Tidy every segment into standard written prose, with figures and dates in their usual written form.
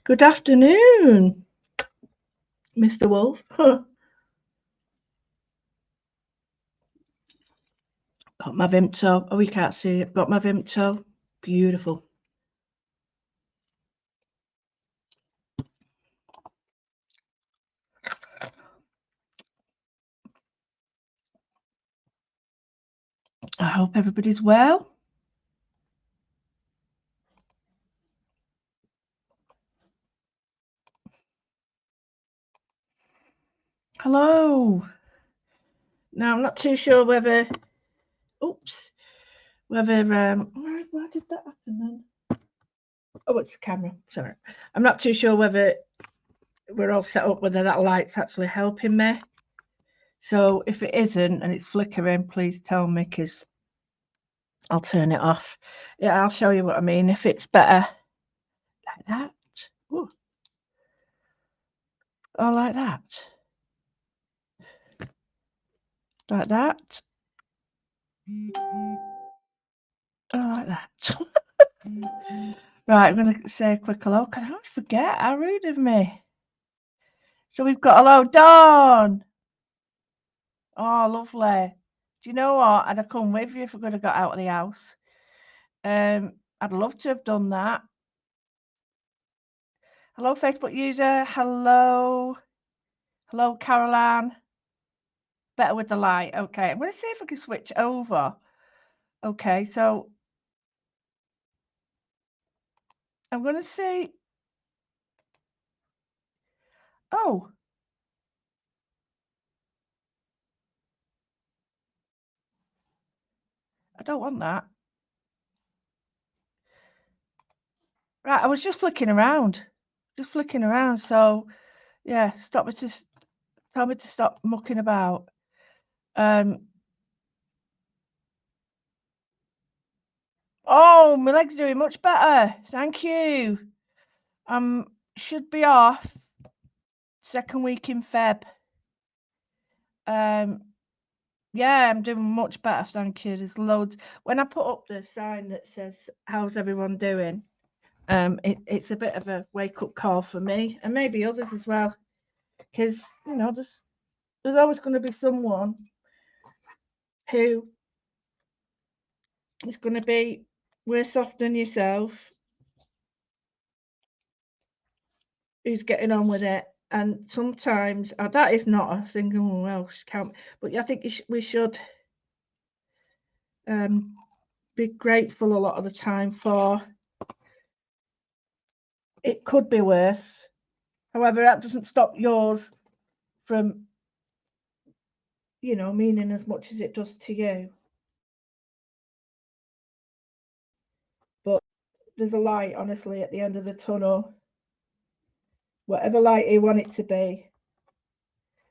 Good afternoon, Mr. Wolf. Got my Vimto. Oh, you can't see it. Got my Vimto. Beautiful. I hope everybody's well. Hello. Now, I'm not too sure whether... Oops. Whether... Why did that happen then? Oh, it's the camera. Sorry. I'm not too sure whether we're all set up, whether that light's actually helping me. So if it isn't and it's flickering, please tell me, because I'll turn it off. Yeah, I'll show you what I mean. If it's better like that. Ooh. Oh, like that. Like that. Oh, like that. Right, I'm going to say a quick hello because I always forget. How rude of me. So we've got hello, Dawn. Oh, lovely. Do you know what? I'd have come with you if we could have got out of the house. I'd love to have done that. Hello, Facebook user. Hello. Hello, Caroline. Better with the light. Okay, I'm going to see if I can switch over. Okay, so I'm going to see. Oh. I don't want that. Right, I was just flicking around. So, yeah, tell me to stop mucking about. Oh, my leg's doing much better. Thank you. Should be off second week in Feb. Yeah, I'm doing much better, thank you. There's loads. When I put up the sign that says "How's everyone doing?" It's a bit of a wake-up call for me and maybe others as well, because there's always going to be someone who is going to be worse off than yourself, who's getting on with it. And sometimes that is not a single Welsh count, but I think we should be grateful a lot of the time for it could be worse. However, that doesn't stop yours from, meaning as much as it does to you. But there's a light, honestly, at the end of the tunnel. Whatever light you want it to be.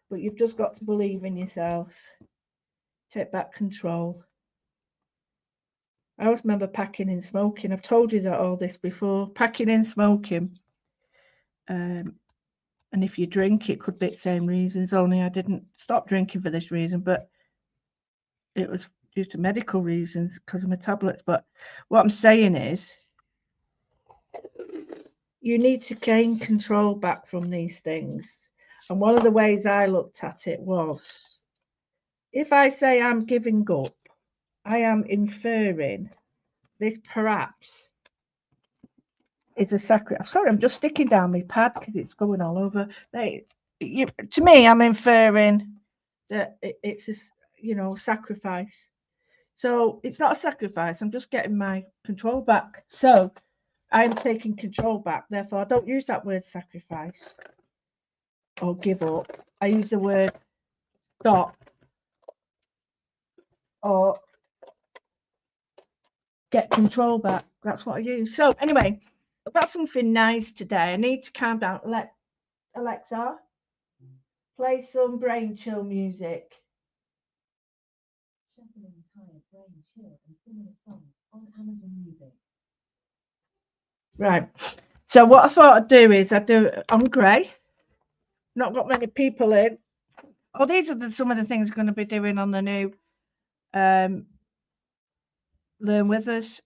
But you've just got to believe in yourself. Take back control. I always remember packing in smoking. I've told you that all this before. Packing in smoking. And if you drink, it could be the same reasons, only I didn't stop drinking for this reason, but it was due to medical reasons because of my tablets. But what I'm saying is, you need to gain control back from these things. And one of the ways I looked at it was, if I say I'm giving up, I am inferring this perhaps is a sacrifice. Sorry, I'm just sticking down my pad because it's going all over. To me, I'm inferring that it's a sacrifice. So it's not a sacrifice. I'm just getting my control back. So I'm taking control back. Therefore, I don't use that word sacrifice or give up. I use the word stop or get control back. That's what I use. So anyway, I've got something nice today. I need to calm down. Alexa, play some brain chill music. Right. So what I thought I'd do is on grey. Not got many people in. Oh, these are some of the things I'm going to be doing on the new Learn With Us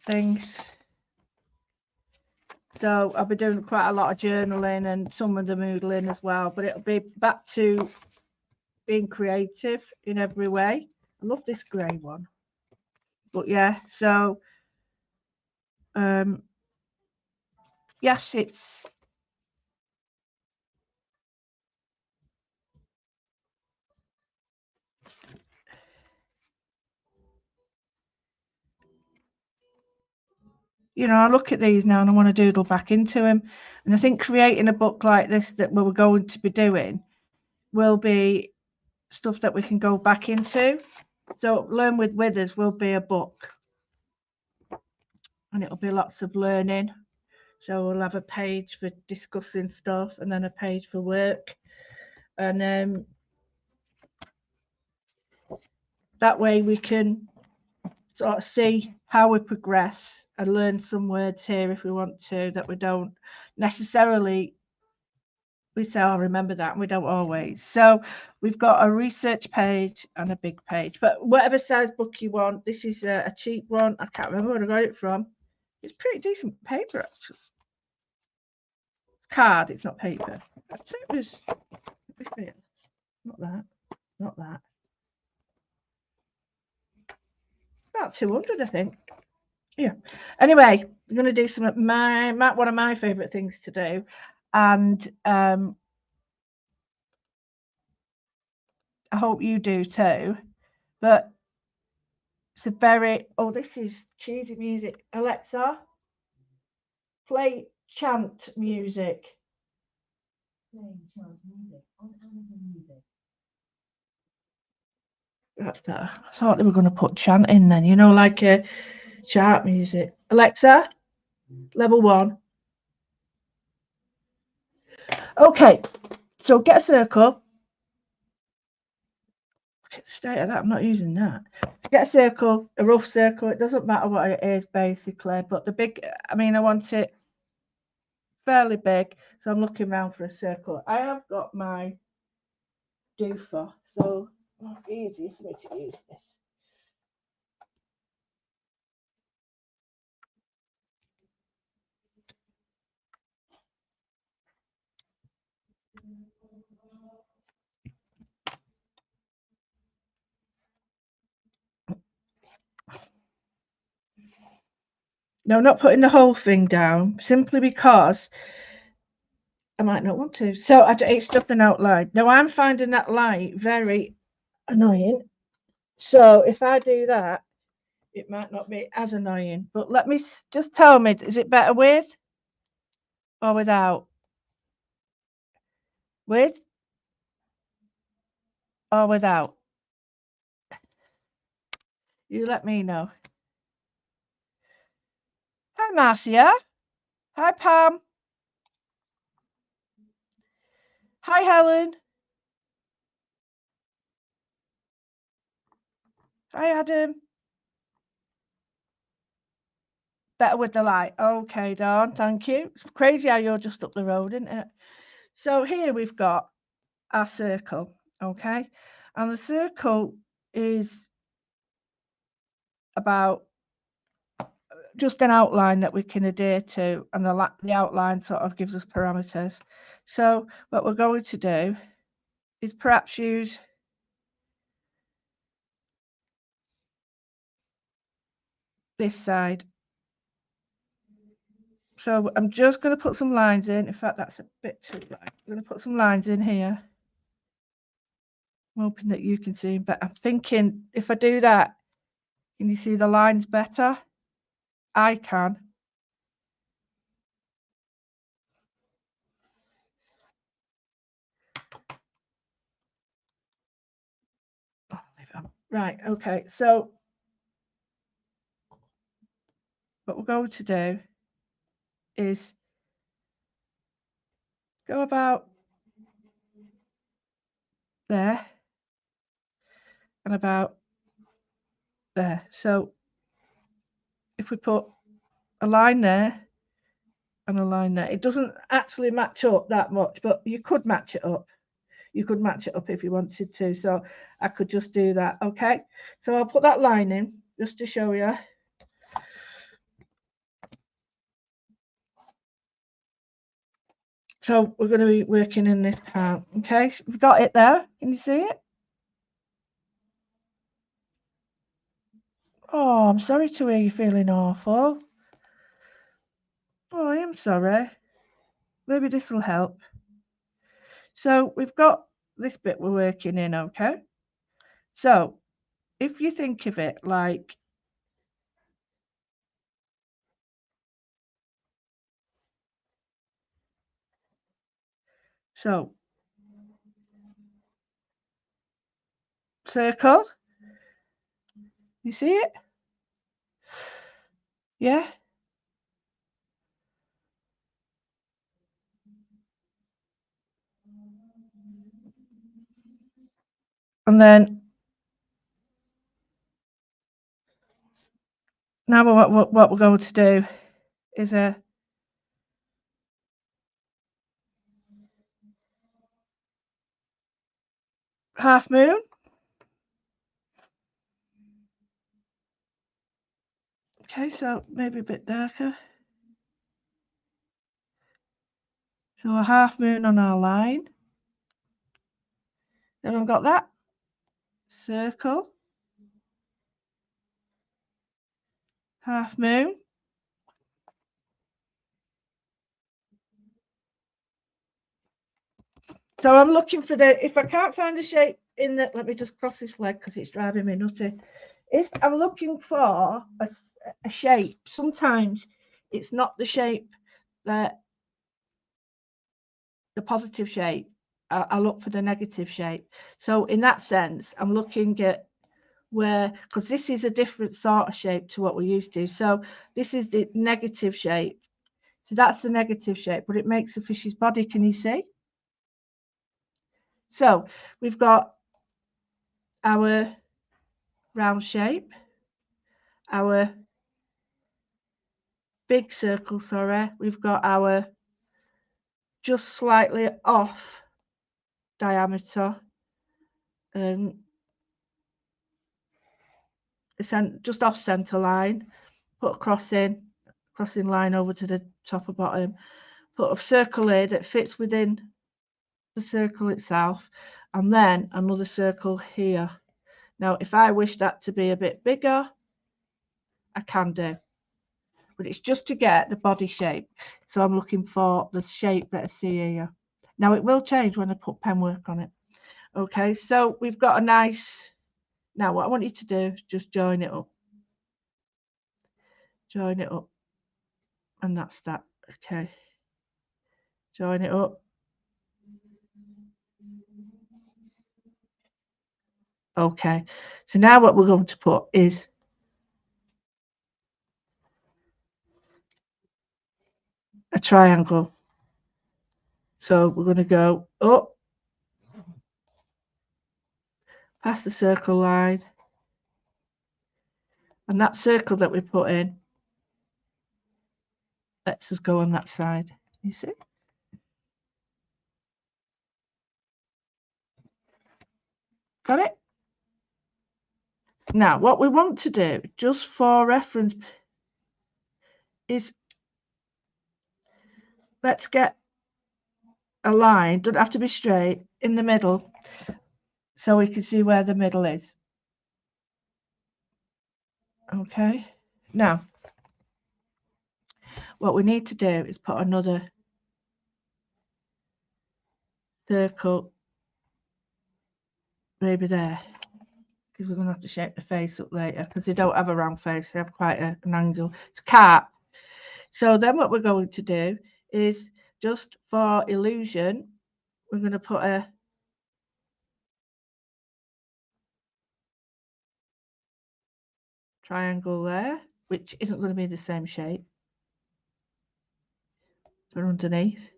things. So I'll be doing quite a lot of journaling and some of the moodling as well, but it'll be back to being creative in every way. I love this grey one. But yeah, so yes, it's I look at these now and I want to doodle back into them. And I think creating a book like this that we're going to be doing will be stuff that we can go back into. So Learn with Withers will be a book, and it'll be lots of learning. So we'll have a page for discussing stuff and then a page for work. And that way we can sort of see how we progress and learn some words here if we want to that we don't necessarily, we say, oh, remember that, and we don't always. So we've got a research page and a big page, but whatever size book you want. This is a cheap one. I can't remember where I got it from. It's pretty decent paper, actually. It's card, it's not paper. I'd say it was, not that, not that. About 200, I think. Yeah. Anyway, I'm going to do some of one of my favourite things to do, and I hope you do too. But it's a very, oh, this is cheesy music. Alexa, play chant music. Playing chant music on Amazon Music. That's better. I thought they were going to put chant in then, like a chart music. Alexa, level 1. Okay, so get a circle. State of that, I'm not using that. Get a circle, a rough circle. It doesn't matter what it is, basically. But the big, I want it fairly big. So I'm looking around for a circle. I have got my doofer, so easy for me to use this. No, I'm not putting the whole thing down, simply because I might not want to. So it's just an outline. Now I'm finding that light very annoying. So if I do that, it might not be as annoying. But let me just tell me, is it better with or without? With or without? You let me know. Hi, Marcia. Hi, Pam. Hi, Helen. Hi, Adam. Better with the light. Okay, Dawn, thank you. It's crazy how you're just up the road, isn't it? So here we've got our circle, okay? And the circle is about just an outline that we can adhere to, and the outline sort of gives us parameters. So what we're going to do is perhaps use this side. So I'm just going to put some lines in. In fact, that's a bit too light. I'm going to put some lines in here. I'm hoping that you can see, but I'm thinking if I do that, can you see the lines better? I can. Oh, leave it on. Right, okay, so what we're going to do is go about there and about there. So if we put a line there and a line there, it doesn't actually match up that much, but you could match it up. You could match it up if you wanted to. So I could just do that. Okay. So I'll put that line in just to show you. So we're going to be working in this part. Okay, so we've got it there. Can you see it? Oh, I'm sorry to hear you feeling awful. Oh, I am sorry. Maybe this will help. So we've got this bit we're working in, okay? So if you think of it like so, circle, you see it? Yeah? And then now what we're going to do is a half moon. Okay, so maybe a bit darker. So a half moon on our line. Then I've got that circle, half moon. So I'm looking for if I can't find a shape in the, let me just cross this leg because it's driving me nutty. If I'm looking for a shape, sometimes it's not the shape that the positive shape. I look for the negative shape. So in that sense, I'm looking at where, because this is a different sort of shape to what we're used to. So this is the negative shape. So that's the negative shape, but it makes a fish's body. Can you see? So we've got our round shape, our big circle, sorry. We've got our just slightly off diameter, just off center line. Put a crossing line over to the top or bottom. Put a circle here that fits within the circle itself, and then another circle here. Now, if I wish that to be a bit bigger, I can do, but it's just to get the body shape. So I'm looking for the shape that I see here. Now it will change when I put pen work on it. Okay, so we've got a nice, now what I want you to do is just join it up. Join it up. And that's that. Okay. Join it up. Okay. So now what we're going to put is a triangle. So we're going to go up past the circle line. And that circle that we put in lets us go on that side. You see? Got it? Now, what we want to do, just for reference, is let's get a line, doesn't have to be straight, in the middle, so we can see where the middle is. Okay, now what we need to do is put another circle maybe there, because we're going to have to shape the face up later, because they don't have a round face, they have quite an angle. It's cap. So then what we're going to do is, just for illusion, we're going to put a triangle there, which isn't going to be the same shape for underneath.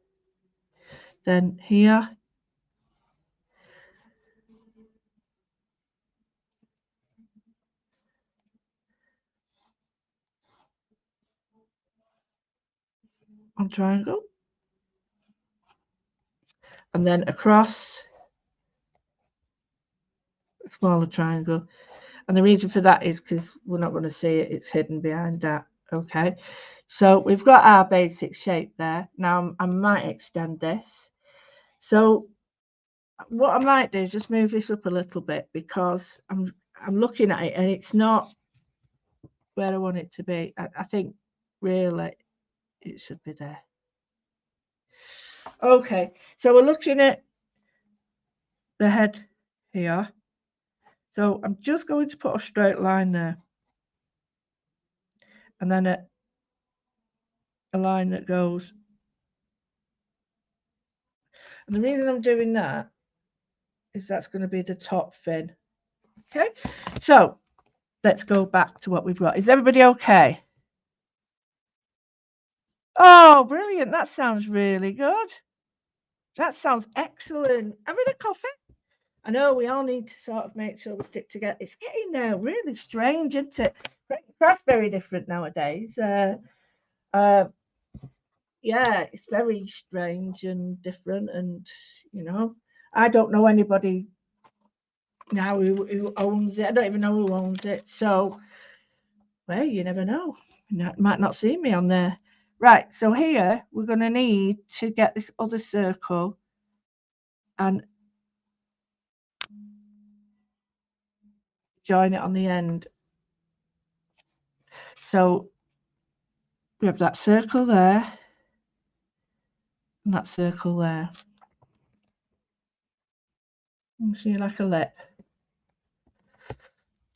Then here, on triangle, and then across a smaller triangle. And the reason for that is because we're not going to see it, it's hidden behind that. Okay, So we've got our basic shape there. Now I might extend this. So what I might do is just move this up a little bit, because I'm looking at it and it's not where I want it to be. I think really it should be there. Okay, so we're looking at the head here. So I'm just going to put a straight line there, and then a line that goes. And the reason I'm doing that is that's going to be the top fin. Okay, so let's go back to what we've got. Is everybody okay? Oh, brilliant. That sounds really good. That sounds excellent. Having a coffee? I know we all need to sort of make sure we stick together. It's getting really strange, isn't it? Craft's very different nowadays. Yeah, it's very strange and different, and you know, I don't know anybody now who owns it. I don't even know who owns it. So, well, you never know. You might not see me on there. Right, so here we're going to need to get this other circle and join it on the end. So we have that circle there and that circle there. You see, like a lip.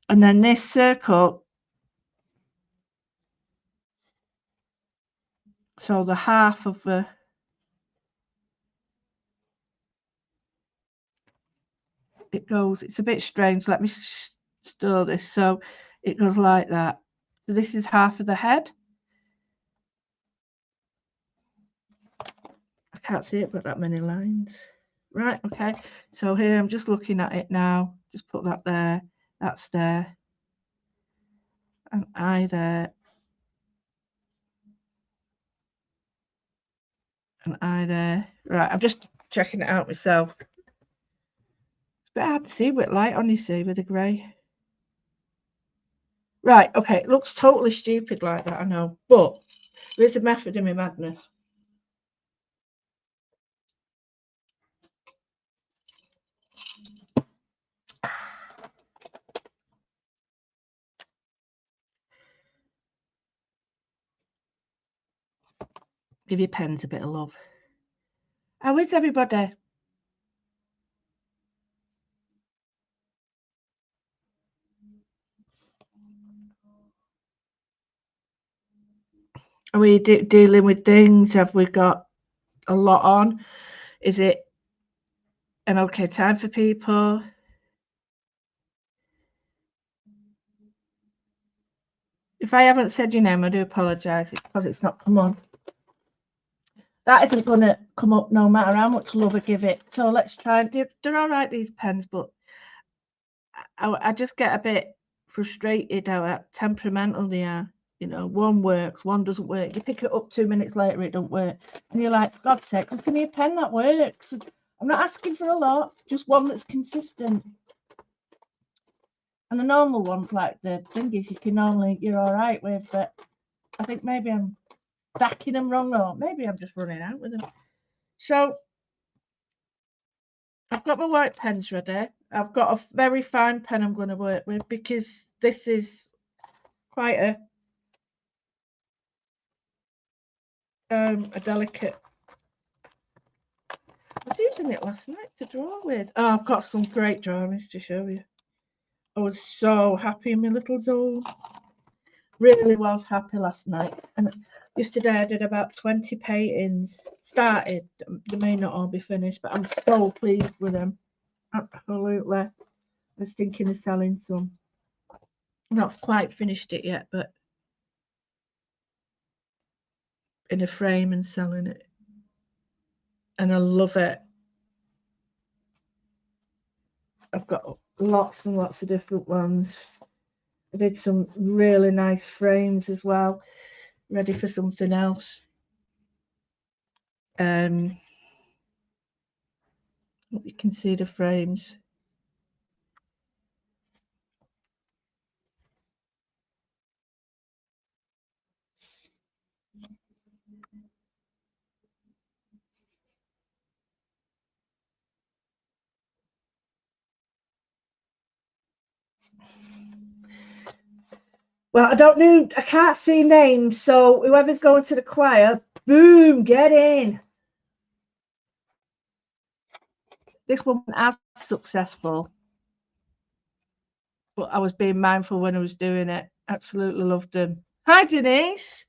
And then this circle, so the half of the it goes, it's a bit strange. Let me store this. So it goes like that. So this is half of the head. I can't see it, but that many lines. Right, okay. So here I'm just looking at it now. Just put that there. That's there. And eye there. And eye there. Right, I'm just checking it out myself. It's a bit hard to see with light on, you see, with the grey. Right, okay, it looks totally stupid like that, I know. But there's a method in my madness. Give your pens a bit of love. How is everybody? Are we dealing with things? Have we got a lot on? Is it an okay time for people? If I haven't said your name, I do apologise. It's because it's not come on. That isn't going to come up no matter how much love I give it. So let's try and they're all right, these pens, but I just get a bit frustrated how temperamental they are. You know, one works, one doesn't work. You pick it up 2 minutes later, it don't work. And you're like, for God's sake, just give me a pen that works. I'm not asking for a lot, just one that's consistent. And the normal ones, like the thingies, you're all right with, but I think maybe I'm backing them wrong, or maybe I'm just running out with them. So I've got my white pens ready. I've got a very fine pen I'm going to work with, because this is quite a delicate. I was using it last night to draw with. Oh, I've got some great drawings to show you. I was so happy in my little zone. Really was happy last night. And yesterday I did about 20 paintings. Started. They may not all be finished, but I'm so pleased with them. Absolutely. I was thinking of selling some. Not quite finished it yet, but in a frame and selling it. And I love it. I've got lots and lots of different ones. I did some really nice frames as well, ready for something else. You can see the frames. Well, I don't know. I can't see names, so whoever's going to the choir, boom, get in. This one wasn't as successful, but I was being mindful when I was doing it. Absolutely loved them. Hi, Denise.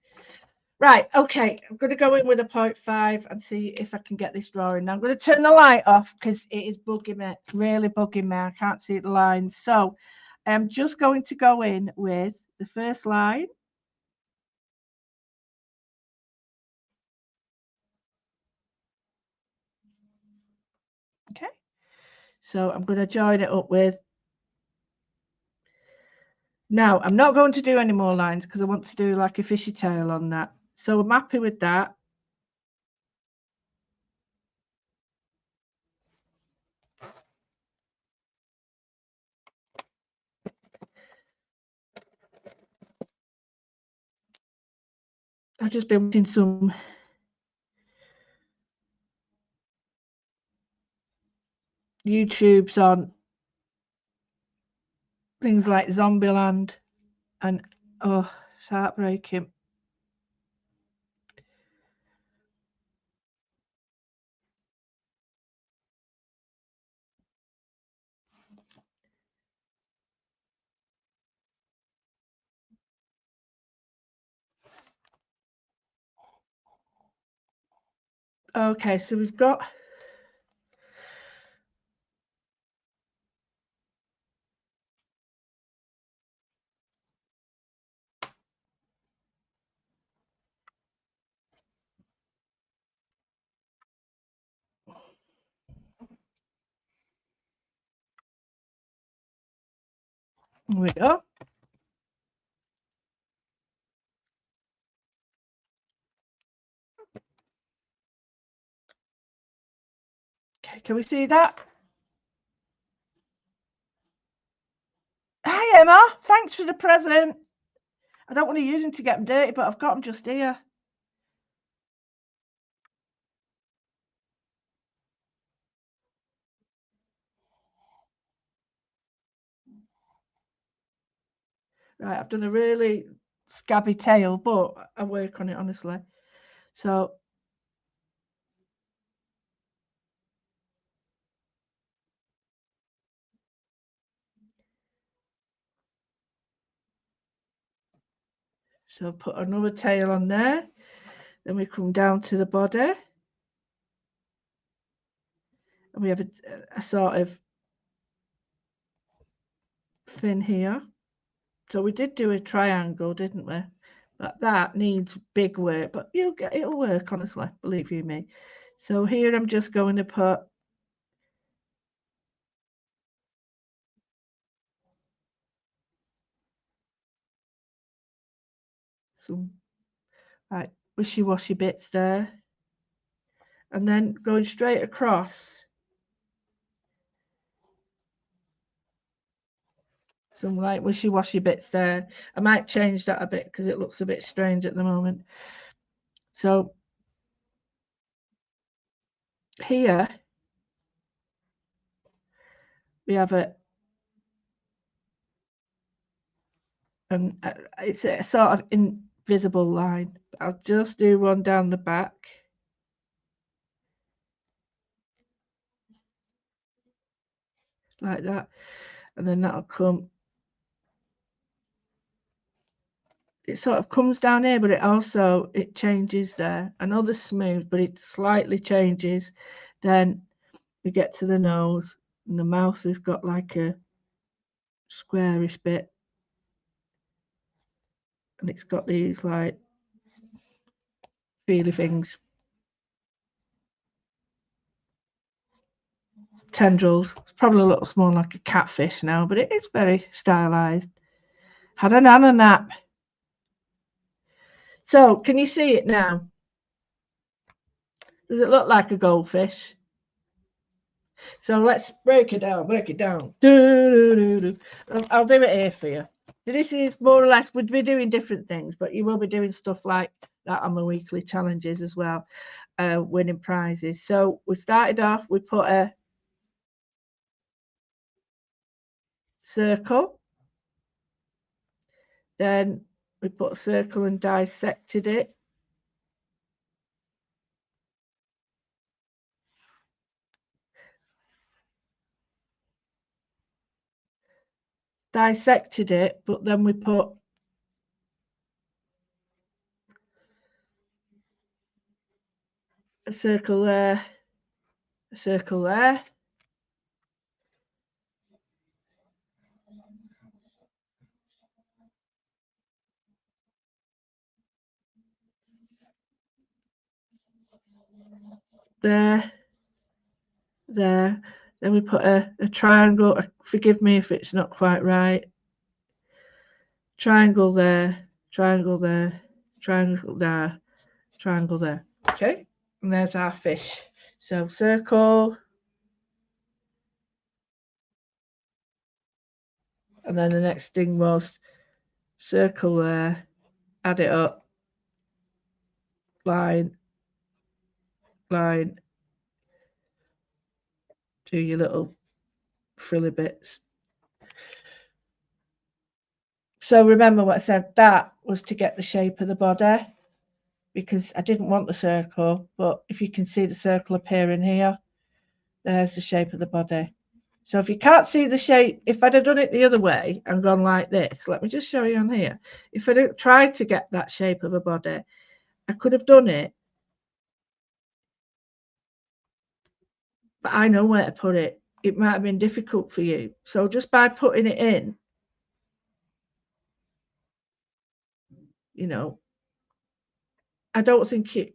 Right, okay. I'm going to go in with a 0.5 and see if I can get this drawing. Now I'm going to turn the light off because it is bugging me, really bugging me. I can't see the lines. So I'm just going to go in with the first line. Okay. So I'm going to join it up with. Now I'm not going to do any more lines because I want to do like a fishy tail on that. So I'm happy with that. I've just been watching some YouTubes on things like Zombieland, and oh, it's heartbreaking. Okay, so we've got here we go. Okay, can we see that? Hi Emma, thanks for the present. I don't want to use them to get them dirty, but I've got them just here. Right, I've done a really scabby tail, but I work on it honestly. So put another tail on there. Then we come down to the body. And we have a sort of fin here. So we did do a triangle, didn't we? But that needs big work, but it'll work, honestly, believe you me. So here I'm just going to put some like wishy-washy bits there. And then going straight across some like wishy-washy bits there. I might change that a bit because it looks a bit strange at the moment. So here we have it's a sort of invisible line. I'll just do one down the back. Like that. And then that'll come. It sort of comes down here, but it changes there. I know they're smooth, but it slightly changes. Then we get to the nose, and the mouth has got like a squarish bit, and it's got these like feely things, tendrils. It's probably looks more like a catfish now, but it is very stylized. Had an Anna nap. So can you see it now? Does it look like a goldfish? So let's break it down. I'll do it here for you. This is more or less, we'd be doing different things, but you will be doing stuff like that on the weekly challenges as well, winning prizes. So we started off, we put a circle. Then we put a circle and dissected it. Dissected it, but then we put a circle there, a circle there. There, there. Then we put a triangle. Forgive me if it's not quite right. Triangle there, triangle there, triangle there, triangle there. Okay, and there's our fish. So circle, and then the next thing was circle there, add it up, line, line, do your little frilly bits. So remember what I said, that was to get the shape of the body, because I didn't want the circle, but if you can see the circle appearing here, there's the shape of the body. So if you can't see the shape, if I'd have done it the other way and gone like this, let me just show you on here. If I'd have tried to get that shape of a body, I could have done it, but I know where to put it. It might have been difficult for you. So just by putting it in, you know, I don't think it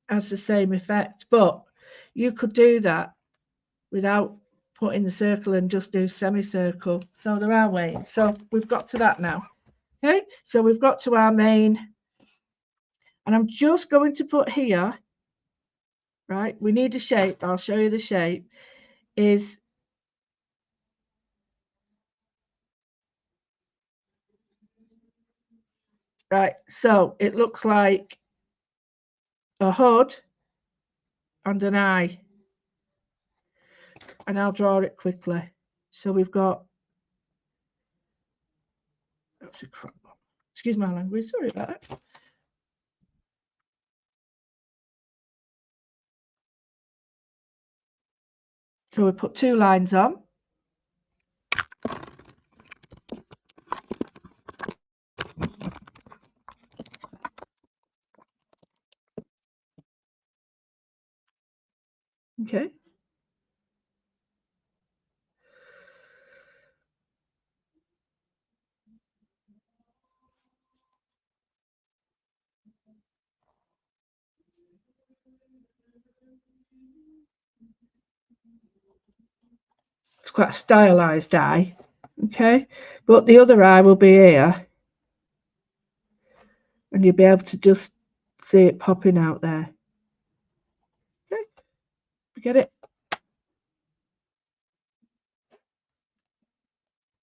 has the same effect, but you could do that without putting the circle and just do semicircle. So there are ways. So we've got to that now. Okay, so we've got to our main, and I'm just going to put here, right? We need a shape. I'll show you the shape. Is right. So it looks like a hood and an eye, and I'll draw it quickly. So we've got. That's a crap one. Excuse my language. Sorry about that. So we put 2 lines on. Okay. It's quite a stylized eye. Okay. But the other eye will be here. And you'll be able to just see it popping out there. Okay. Get it?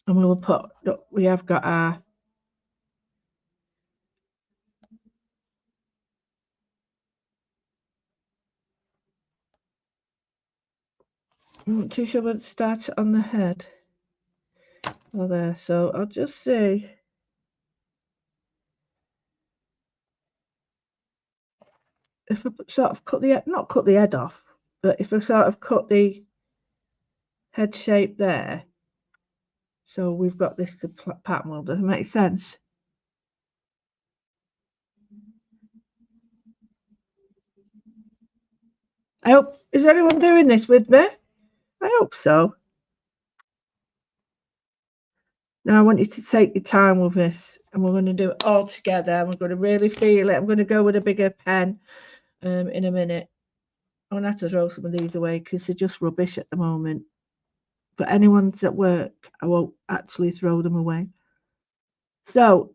And we will put, look, we have got our I'm not too sure whether to start it on the head or there. So I'll just see. If I sort of cut the head, not cut the head off, but if I sort of cut the head shape there, so we've got this to pattern model. Does it make sense? I hope, is anyone doing this with me? I hope so. Now I want you to take your time with this, and we're going to do it all together. And we're going to really feel it. I'm going to go with a bigger pen in a minute. I'm going to have to throw some of these away because they're just rubbish at the moment. But anyone's at work, I won't actually throw them away. So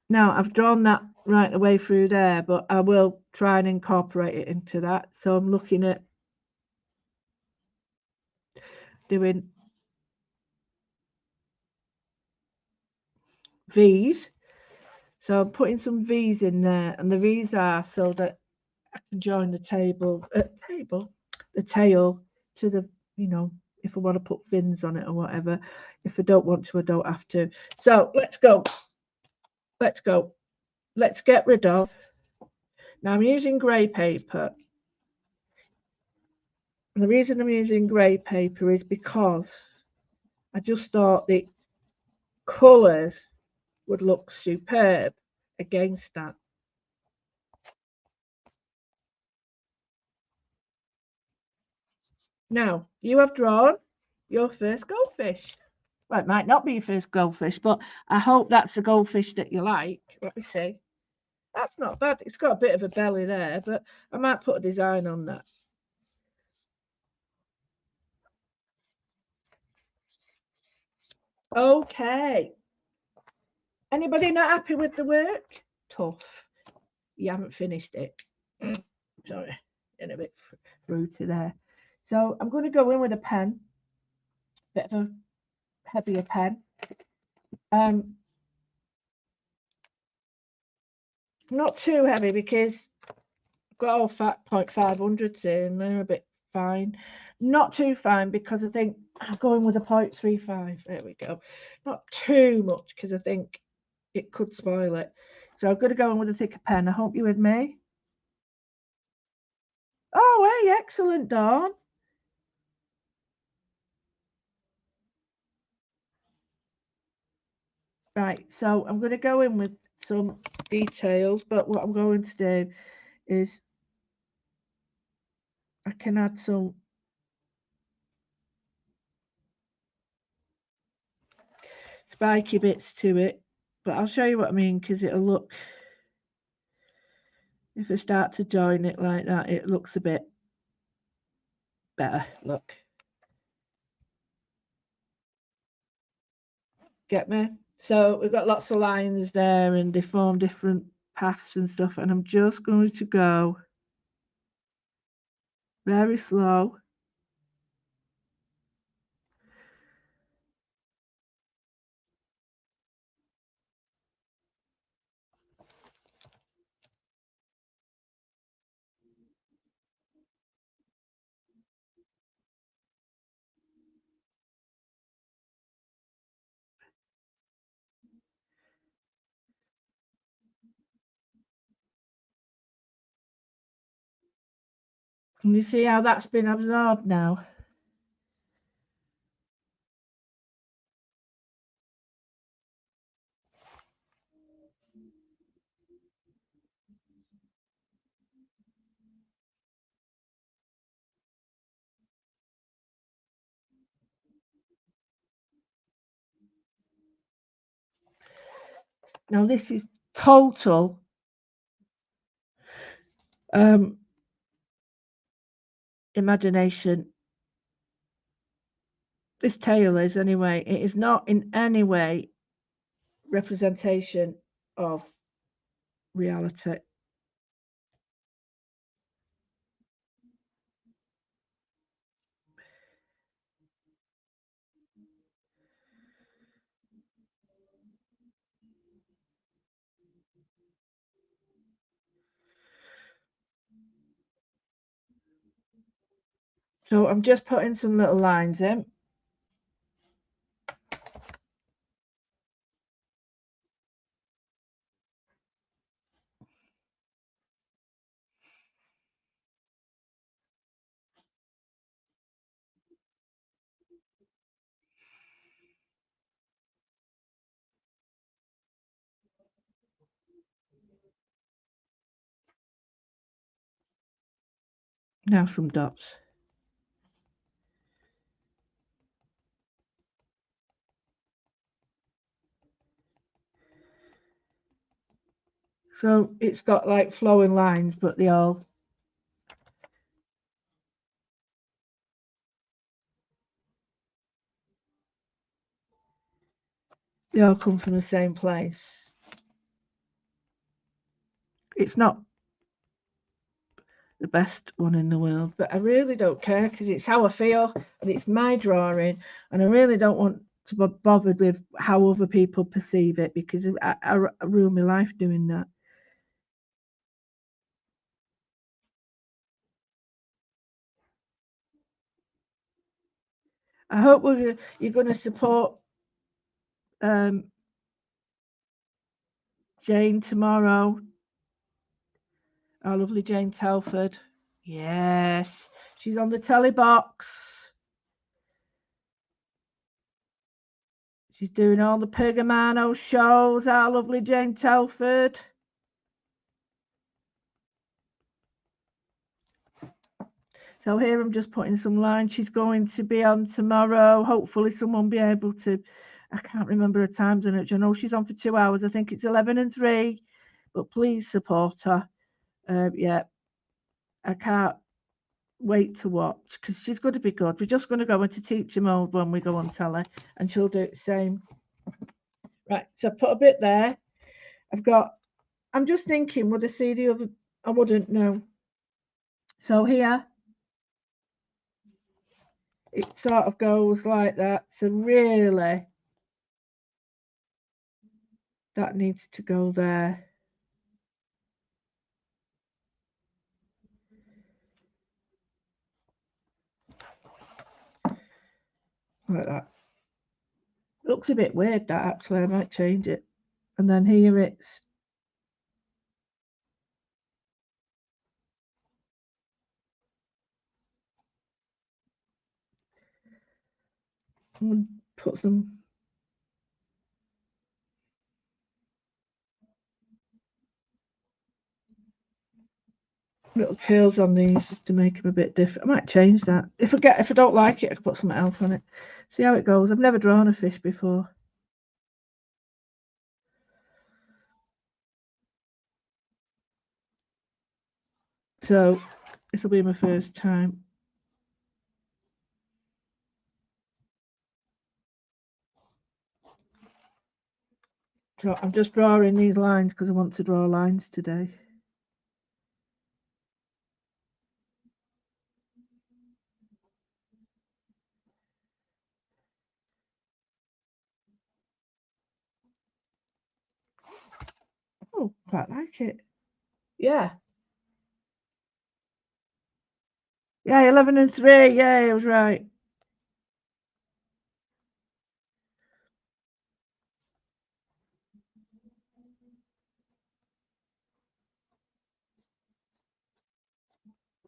now I've drawn that right away through there, but I will try and incorporate it into that. So I'm looking at doing V's. So I'm putting some V's in there, and the V's are so that I can join the the tail to the, if I want to put fins on it or whatever. If I don't want to, I don't have to. So let's go. Let's go. Let's get rid of. Now I'm using grey paper. And the reason I'm using grey paper is because I just thought the colours would look superb against that. Now, you have drawn your first goldfish. Well, it might not be your first goldfish, but I hope that's a goldfish that you like. Let me see. That's not bad. It's got a bit of a belly there, but I might put a design on that. Okay. Anybody not happy with the work? Tough. You haven't finished it. Sorry, getting a bit fruity there. So I'm going to go in with a pen, bit of a heavier pen. Not too heavy because I've got all fat 0.500s here and they're a bit fine. Not too fine because I think I'm going with a 0.35. There we go. Not too much because I think it could spoil it. So I'm going to go in with a thicker pen. I hope you're with me. Oh, hey, excellent, Dawn. Right, so I'm going to go in with some details, but what I'm going to do is I can add some spiky bits to it, but I'll show you what I mean because it'll look, if I start to join it like that, it looks a bit better. Look, get me? So we've got lots of lines there and they form different paths and stuff, and I'm just going to go very slow. Can you see how that's been absorbed now? Now this is total imagination. This tail is anyway. It is not in any way representation of reality. So I'm just putting some little lines in. Now some dots. So it's got like flowing lines, but they all come from the same place. It's not the best one in the world, but I really don't care because it's how I feel and it's my drawing, and I really don't want to be bothered with how other people perceive it because I ruin my life doing that. I hope you're going to support Jane tomorrow. Our lovely Jane Telford. Yes, she's on the telly box. She's doing all the Pergamano shows. Our lovely Jane Telford. So here I'm just putting some lines. She's going to be on tomorrow. Hopefully someone will be able to. I can't remember her times on it. I know she's on for 2 hours. I think it's 11 and 3. But please support her. Yeah, I can't wait to watch because she's going to be good. We're just going to go into teacher mode when we go on telly, and she'll do it the same. Right, so I put a bit there. I'm just thinking, would I see the other? I wouldn't know. So here, it sort of goes like that. So really, that needs to go there. Like that. Looks a bit weird, that actually. I might change it. And then here it's I'm gonna put some little curls on these just to make them a bit different. I might change that. If I don't like it, I can put something else on it. See how it goes. I've never drawn a fish before. So this will be my first time. So I'm just drawing these lines because I want to draw lines today. Oh, quite like it. Yeah. Yeah, 11 and 3. Yeah, I was right.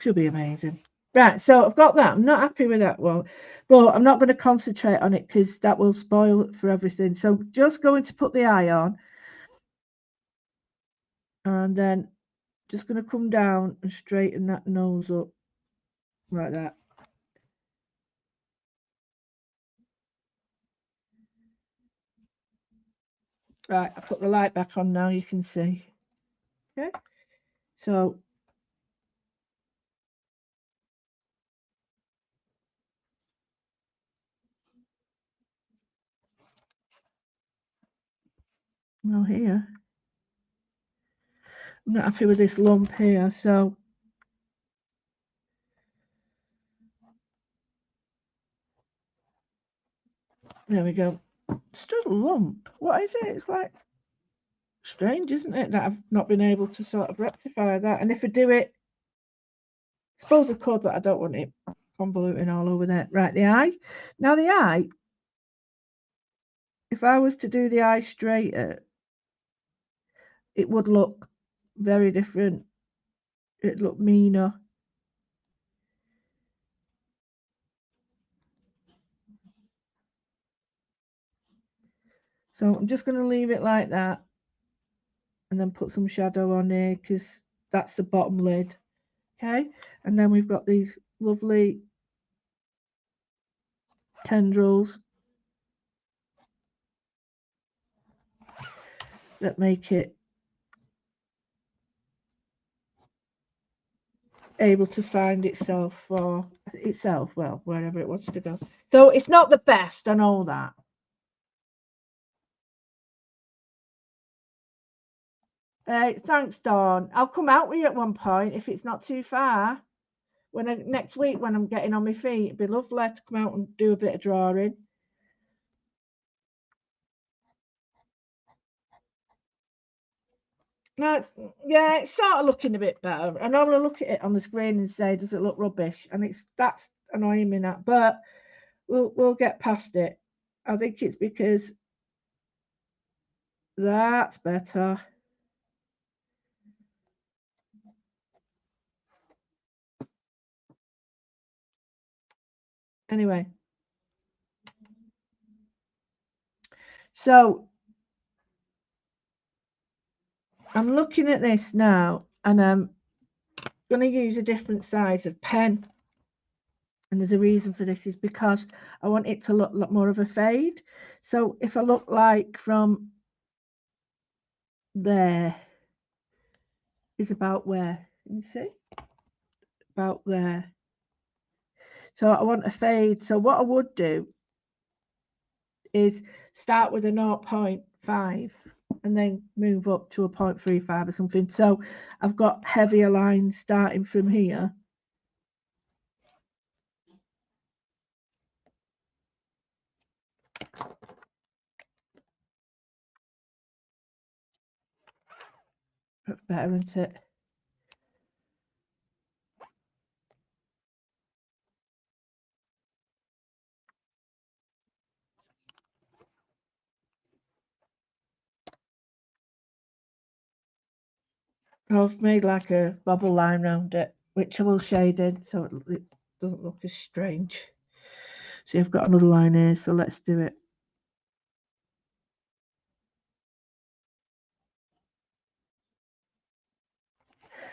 Should be amazing. Right, so I've got that. I'm not happy with that one, but I'm not going to concentrate on it because that will spoil it for everything. So just going to put the eye on and then just going to come down and straighten that nose up like that. Right, I put the light back on now, you can see. Okay, so now here, I'm not happy with this lump here, so there we go. Still a lump. What is it? It's like strange, isn't it, that I've not been able to sort of rectify that. And if I do it, I suppose I could, but I don't want it convoluting all over there. Right, the eye. Now the eye, if I was to do the eye straighter, it would look very different. It'd look meaner. So I'm just going to leave it like that and then put some shadow on there because that's the bottom lid. Okay, and then we've got these lovely tendrils that make it able to find itself for itself, well, wherever it wants to go. So it's not the best, I know that. Thanks, Dawn. I'll come out with you at one point if it's not too far. Next week when I'm getting on my feet, it'd be lovely to come out and do a bit of drawing. No, it's sort of looking a bit better. I normally look at it on the screen and say, does it look rubbish? And that's annoying me now. But we'll get past it. I think it's because that's better. Anyway, so I'm looking at this now, and I'm going to use a different size of pen. And there's a reason for this, is because I want it to look more of a fade. So if I look like from there is about where, you see? About there. So I want a fade. So what I would do is start with a 0.5 and then move up to a 0.35 or something. So I've got heavier lines starting from here. That's better, isn't it? I've made like a bubble line around it, which I will shade in so it doesn't look as strange. See, I've got another line here, so let's do it.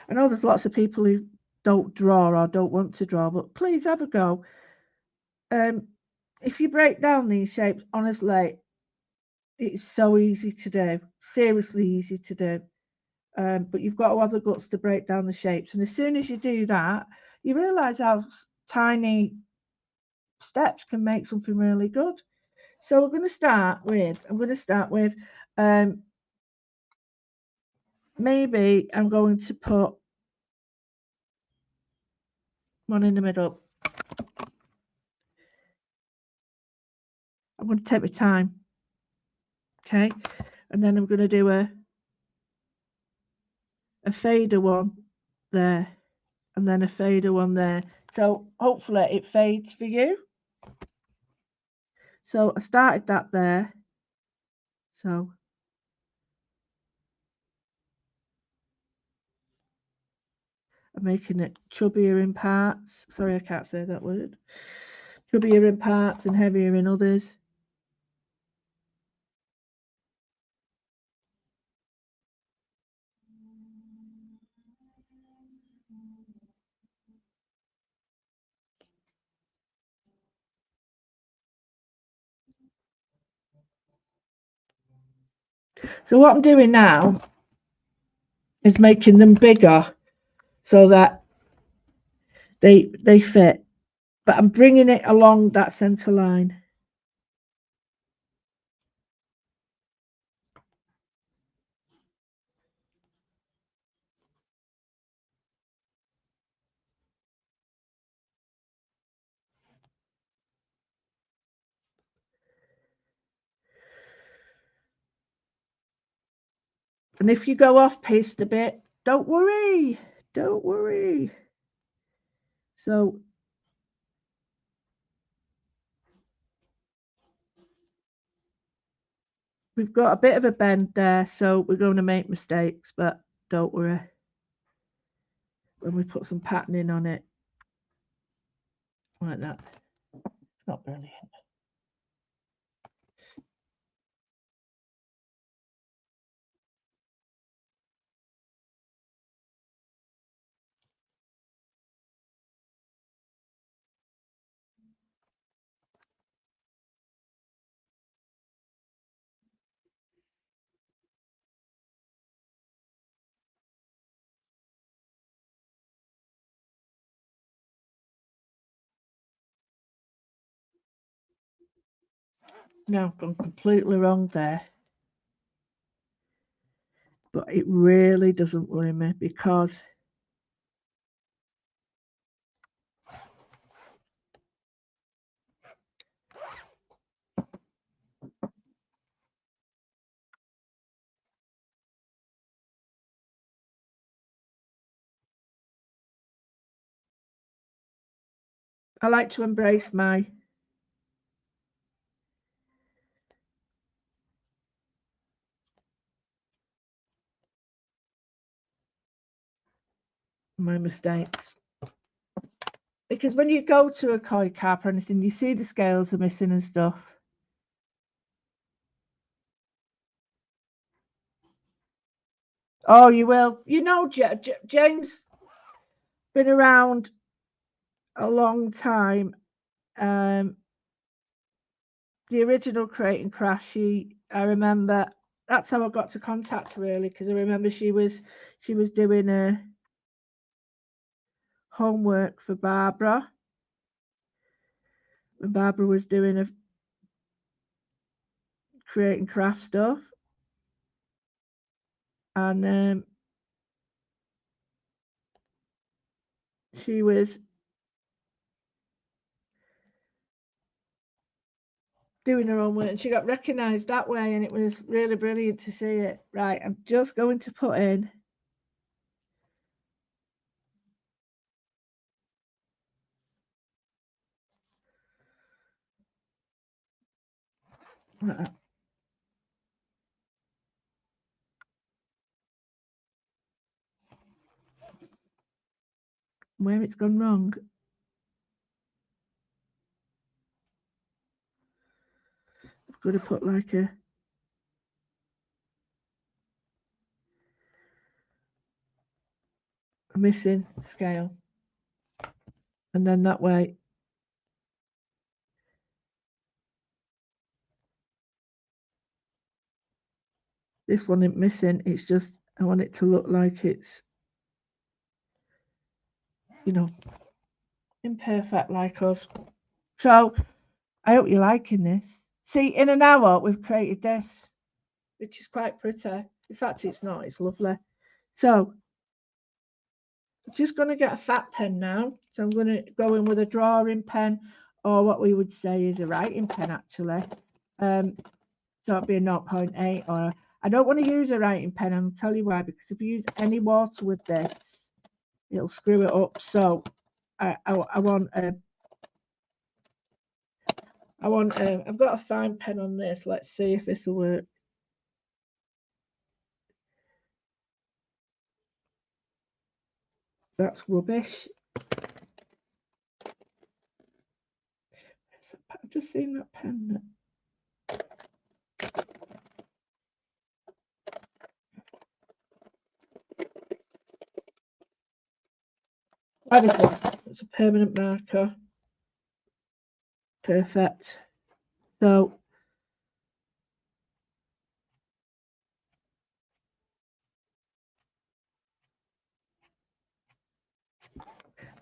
I know there's lots of people who don't draw or don't want to draw, but please have a go. If you break down these shapes, honestly, it's so easy to do. Seriously easy to do. But you've got to have the guts to break down the shapes. And as soon as you do that, you realise how tiny steps can make something really good. So I'm going to start with, maybe I'm going to put one in the middle. I'm going to take my time. Okay. And then I'm going to do a fader one there, and then a fader one there. So hopefully it fades for you. So I started that there. So I'm making it chubbier in parts. Sorry, I can't say that word. Chubbier in parts and heavier in others. So what I'm doing now is making them bigger so that they fit. But I'm bringing it along that centre line. And if you go off piste a bit, don't worry. Don't worry. So we've got a bit of a bend there, so we're going to make mistakes, but don't worry. When we put some patterning on it, like that, it's not brilliant. No, I've gone completely wrong there. But it really doesn't worry me because I like to embrace my my mistakes. Because when you go to a koi carp or anything, you see the scales are missing and stuff. Oh, you will. You know, Jane's been around a long time. The original Crate and Crash, I remember that's how I got to contact her really, because I remember she was doing a homework for Barbara when Barbara was doing a Crate and Craft stuff, and she was doing her own work and she got recognised that way, and it was really brilliant to see it. Right, I'm just going to put in where it's gone wrong. I've got to put like a missing scale, and then that way this one isn't missing. It's just I want it to look like it's, you know, imperfect like us. So I hope you're liking this. See, in an hour we've created this, which is quite pretty. In fact, it's not. It's lovely. So I'm just going to get a fat pen now. So I'm going to go in with a drawing pen, or what we would say is a writing pen, actually. So it'd be a 0.8, or I don't want to use a writing pen. I'll tell you why, because if you use any water with this, it'll screw it up. So I want a I've got a fine pen on this. Let's see if this will work. That's rubbish. I've just seen that pen. It's a permanent marker. Perfect. So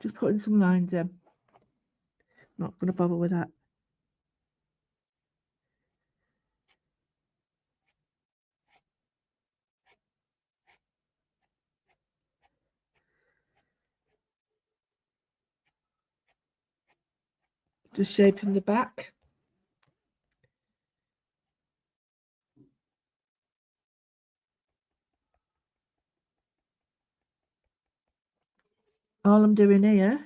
just putting some lines in. Not going to bother with that. Just shaping the back. All I'm doing here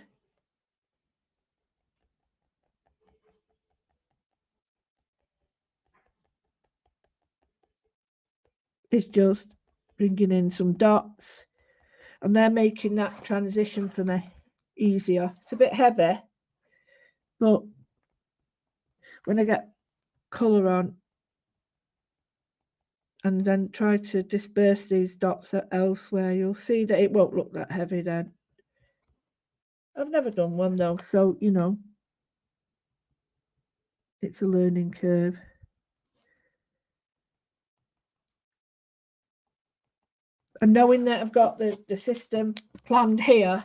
is just bringing in some dots, and they're making that transition for me easier. It's a bit heavy, but when I get colour on and then try to disperse these dots elsewhere, you'll see that it won't look that heavy then. I've never done one though, so you know, it's a learning curve. And knowing that I've got the system planned here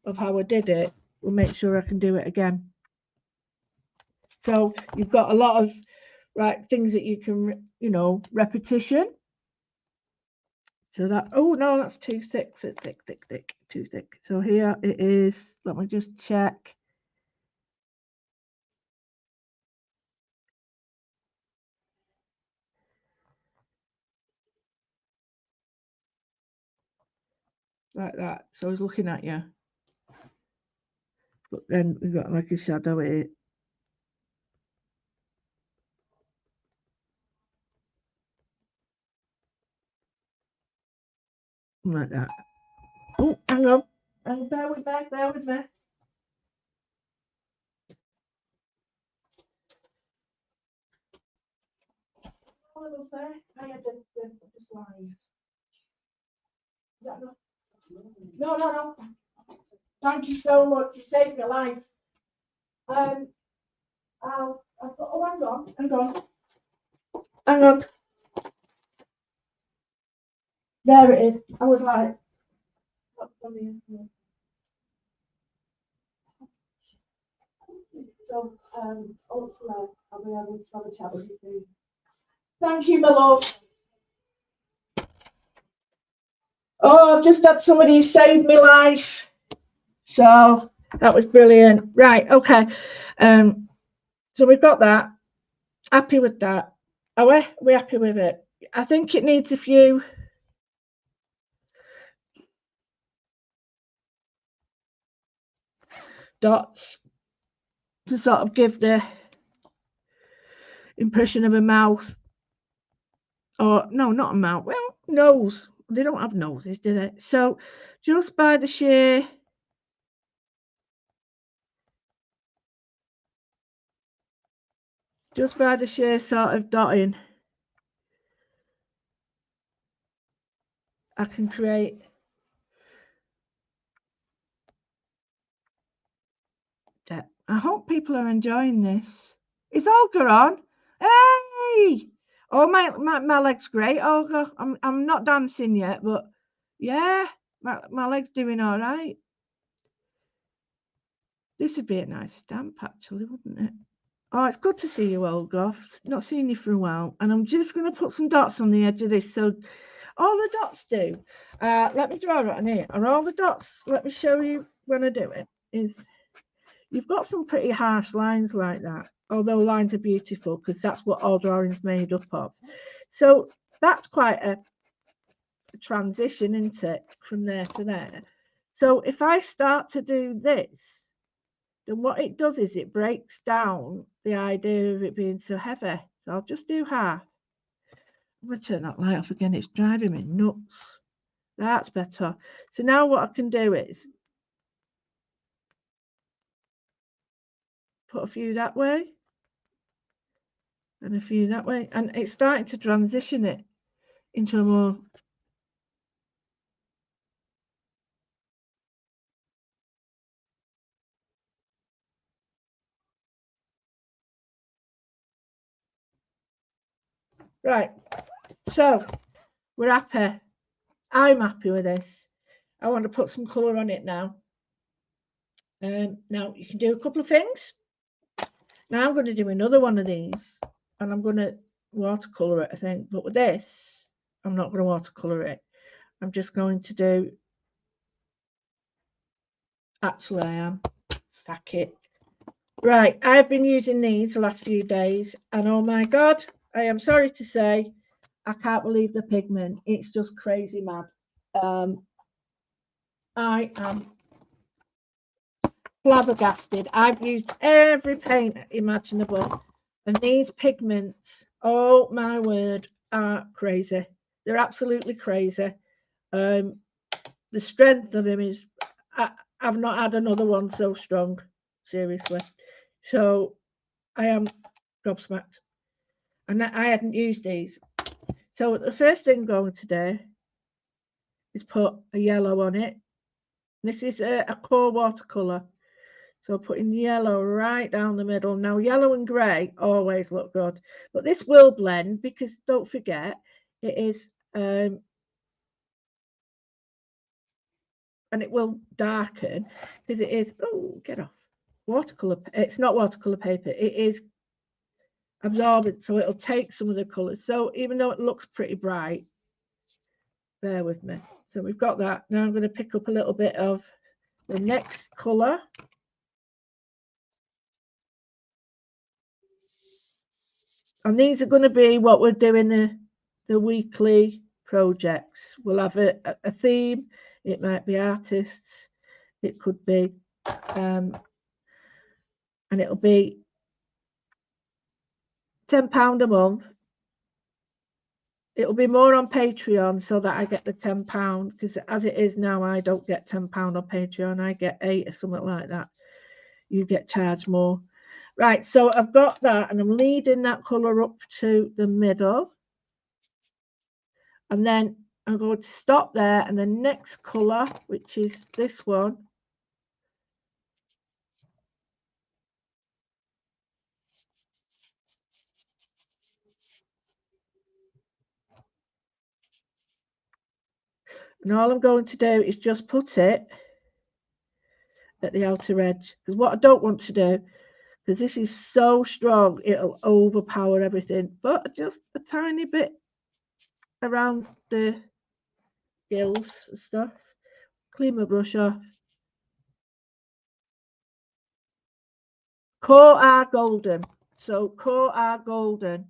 of how I did it will make sure I can do it again. So you've got a lot of things that you can, you know, repetition. So that, oh no, that's too thick, too thick. So here it is. Let me just check. Like that. So I was looking at you. But then we've got like a shadow here. Like that. Oh, hang on. And bear with me, bear with me. Oh, I love that. I had just live. Is that enough? No, no, no. Thank you so much. You saved my life. I've got, oh, hang on, hang on. Hang on. There it is. I was like, what's on the internet? So, hopefully I'll be able to have a chat with you soon. Thank you, my love. Oh, I've just had somebody save my life. So that was brilliant. Right, okay. So we've got that. Happy with that. Are we? We're happy with it. I think it needs a few dots to sort of give the impression of a mouth. Or no, not a mouth. Well, nose. They don't have noses, do they? So just by the sheer sort of dotting, I can create depth. I hope people are enjoying this. Is Olga on? Hey! Oh, my leg's great, Olga. I'm not dancing yet, but yeah, my leg's doing all right. This would be a nice stamp, actually, wouldn't it? Oh, it's good to see you, Olga. I've not seen you for a while. And I'm just going to put some dots on the edge of this. So all the dots do. Let me draw it on here. And all the dots, let me show you when I do it, is you've got some pretty harsh lines like that. Although lines are beautiful because that's what all drawing's made up of. So that's quite a transition, isn't it, from there to there. So if I start to do this, then what it does is it breaks down the idea of it being so heavy. So I'll just do half. I'm going to turn that light off again. It's driving me nuts. That's better. So now what I can do is put a few that way and a few that way. And it's starting to transition it into a more right. So we're happy. I'm happy with this. I want to put some colour on it now. Now you can do a couple of things. Now I'm going to do another one of these and I'm going to watercolour it, I think. But with this, I'm not going to watercolour it. I'm just going to do, actually I am, sack it. Right, I've been using these the last few days and oh my God, I am sorry to say, I can't believe the pigment. It's just crazy mad. I am flabbergasted. I've used every paint imaginable and these pigments, oh my word, are crazy. They're absolutely crazy. The strength of them is, I've not had another one so strong, seriously. So I am gobsmacked. And I hadn't used these. So the first thing I'm going to do is put a yellow on it. This is a core watercolour. So putting yellow right down the middle. Now yellow and grey always look good. But this will blend because don't forget it is and it will darken because it is, oh, get off. Watercolour, it's not watercolour paper, it is absorbent, so it'll take some of the colours. So even though it looks pretty bright, bear with me. So we've got that. Now I'm going to pick up a little bit of the next colour. And these are going to be what we're doing the weekly projects. We'll have a theme. It might be artists. It could be, and it'll be £10 a month. It'll be more on Patreon so that I get the £10, because as it is now, I don't get £10 on Patreon. I get 8 or something like that. You get charged more. Right, so I've got that, and I'm leading that colour up to the middle. And then I'm going to stop there, and the next colour, which is this one, and all I'm going to do is just put it at the outer edge, because what I don't want to do, because this is so strong, it'll overpower everything, but just a tiny bit around the gills and stuff. Clean my brush off. Core are golden, so core are golden.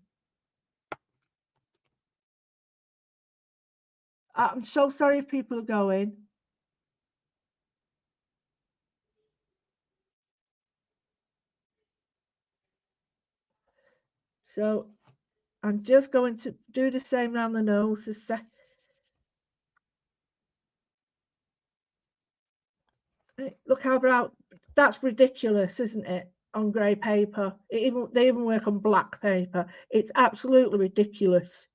I'm so sorry if people are going. So I'm just going to do the same around the nose. Look how brown. That's ridiculous, isn't it? On grey paper. They even work on black paper. It's absolutely ridiculous.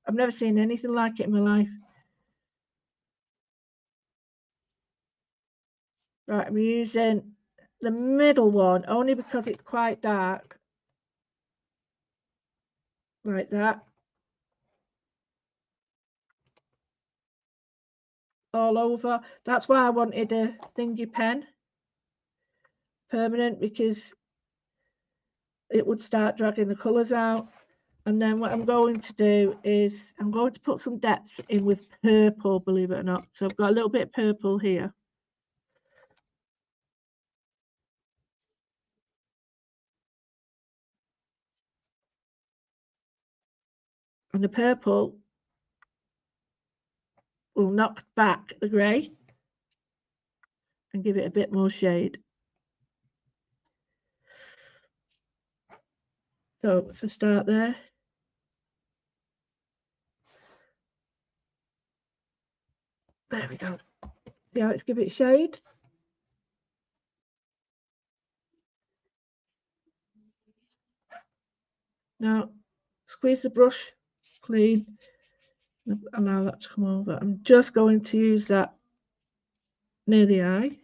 I've never seen anything like it in my life. Right, I'm using the middle one only because it's quite dark. Like that. All over. That's why I wanted a thingy pen. Permanent, because it would start dragging the colours out. And then what I'm going to do is I'm going to put some depth in with purple, believe it or not. So I've got a little bit of purple here. And the purple will knock back the grey and give it a bit more shade. So if I start there. There we go. See how it's give it shade? Now squeeze the brush clean. Allow that to come over. I'm just going to use that near the eye.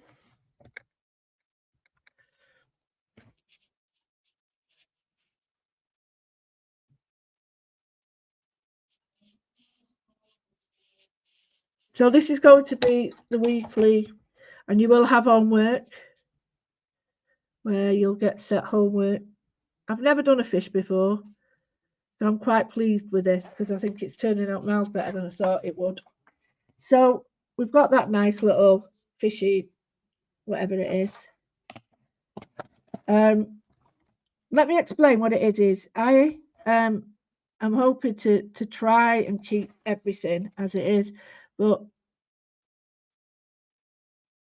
So this is going to be the weekly, and you will have homework where you'll get set homework. I've never done a fish before, so I'm quite pleased with it because I think it's turning out miles better than I thought it would. So we've got that nice little fishy, whatever it is. Let me explain what it is. I'm hoping to try and keep everything as it is, but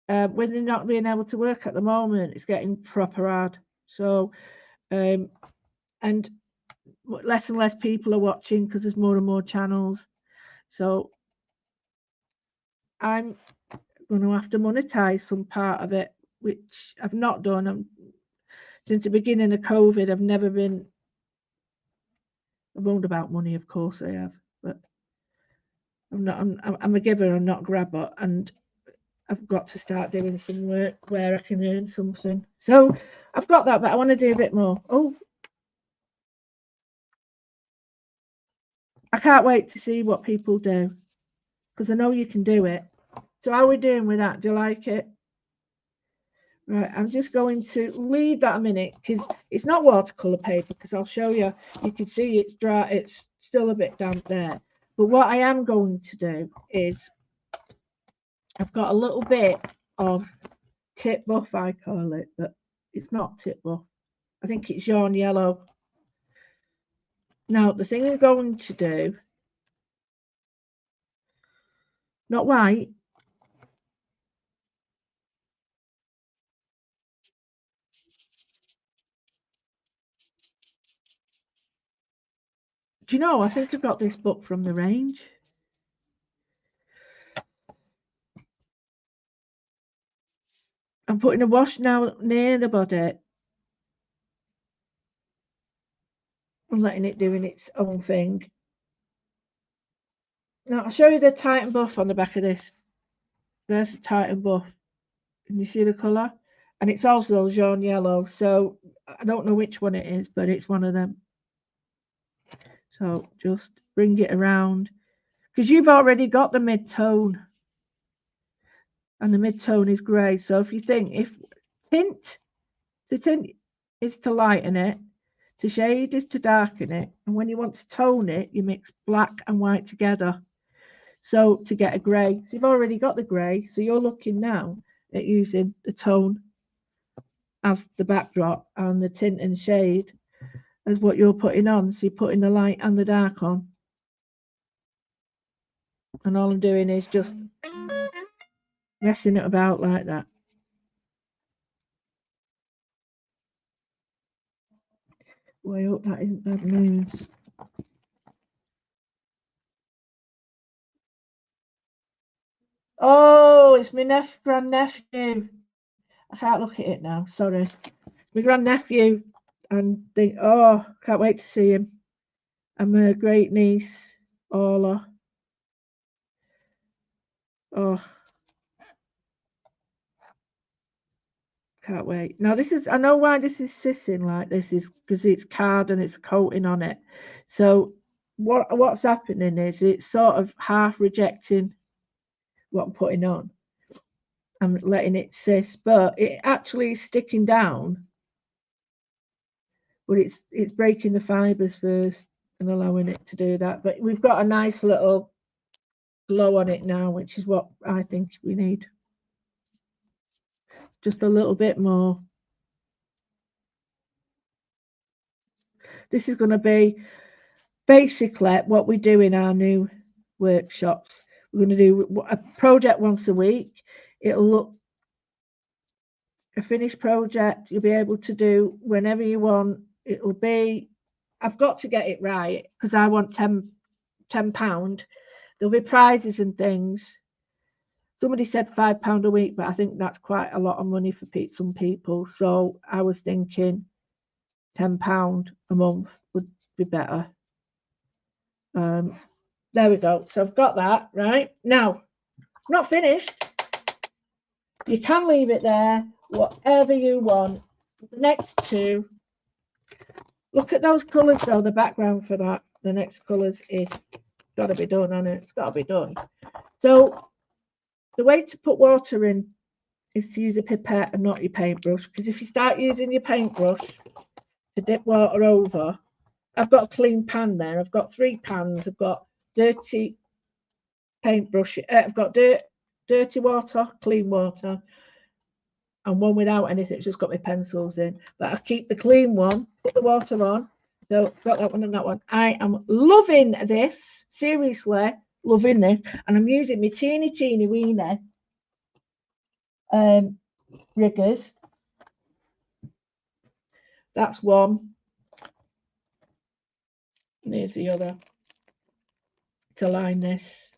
when they're not being able to work at the moment, it's getting proper hard. So, and less and less people are watching because there's more and more channels. So I'm going to have to monetize some part of it, which I've not done. Since the beginning of COVID, I've never been. I've moaned about money, of course I have, but I'm not. I'm a giver. I'm not a grabber, and I've got to start doing some work where I can earn something. So I've got that, but I want to do a bit more. Oh, I can't wait to see what people do because I know you can do it. So how are we doing with that? Do you like it? Right, I'm just going to leave that a minute because it's not watercolor paper, because I'll show you. You can see it's dry, it's still a bit damp there. But what I am going to do is I've got a little bit of tip buff, I call it, but it's not tip buff. I think it's yarn yellow. Now, the thing I'm going to do, not white, Do you know, I think I got this book from the range. I'm putting a wash now near the body and letting it doing its own thing. Now I'll show you the Titan buff on the back of this. There's the Titan buff. Can you see the colour? And it's also jaune yellow. So I don't know which one it is, but it's one of them. So just bring it around. Because you've already got the mid-tone. And the mid-tone is grey. So if you think, the tint is to lighten it, to shade is to darken it, and when you want to tone it, you mix black and white together. So to get a grey. So you've already got the grey. So you're looking now at using the tone as the backdrop and the tint and shade as what you're putting on. So you're putting the light and the dark on. And all I'm doing is just messing it about like that. Well, I hope that isn't bad news. Oh, it's my grandnephew. I can't look at it now. Sorry. My grandnephew, and can't wait to see him. And my great niece, Orla. Oh, can't wait. Now I know why this is sissing like this is because it's card and it's coating on it. So what's happening is it's sort of half rejecting what I'm putting on. I'm letting it sis, but it actually is sticking down. But it's breaking the fibres first and allowing it to do that. But we've got a nice little glow on it now, which is what I think we need. Just a little bit more. This is going to be basically what we do in our new workshops. We're going to do a project once a week. It'll look a finished project. You'll be able to do whenever you want. It'll be, I've got to get it right because I want £10. There'll be prizes and things. Somebody said £5 a week, but I think that's quite a lot of money for some people. So I was thinking £10 a month would be better. There we go. So I've got that right now. Not finished. You can leave it there, whatever you want. The next two. Look at those colours though. The background for that. The next colours is got to be done, hasn't it? It's got to be done. So the way to put water in is to use a pipette and not your paintbrush. Because if you start using your paintbrush to dip water over, I've got a clean pan there. I've got 3 pans. I've got dirty paintbrush. I've got dirty water, clean water, and one without anything. It's just got my pencils in. But I keep the clean one, put the water on. So got that one and that one. I am loving this. Seriously, loving this. And I'm using my teeny weeny riggers. That's one. And here's the other to line this.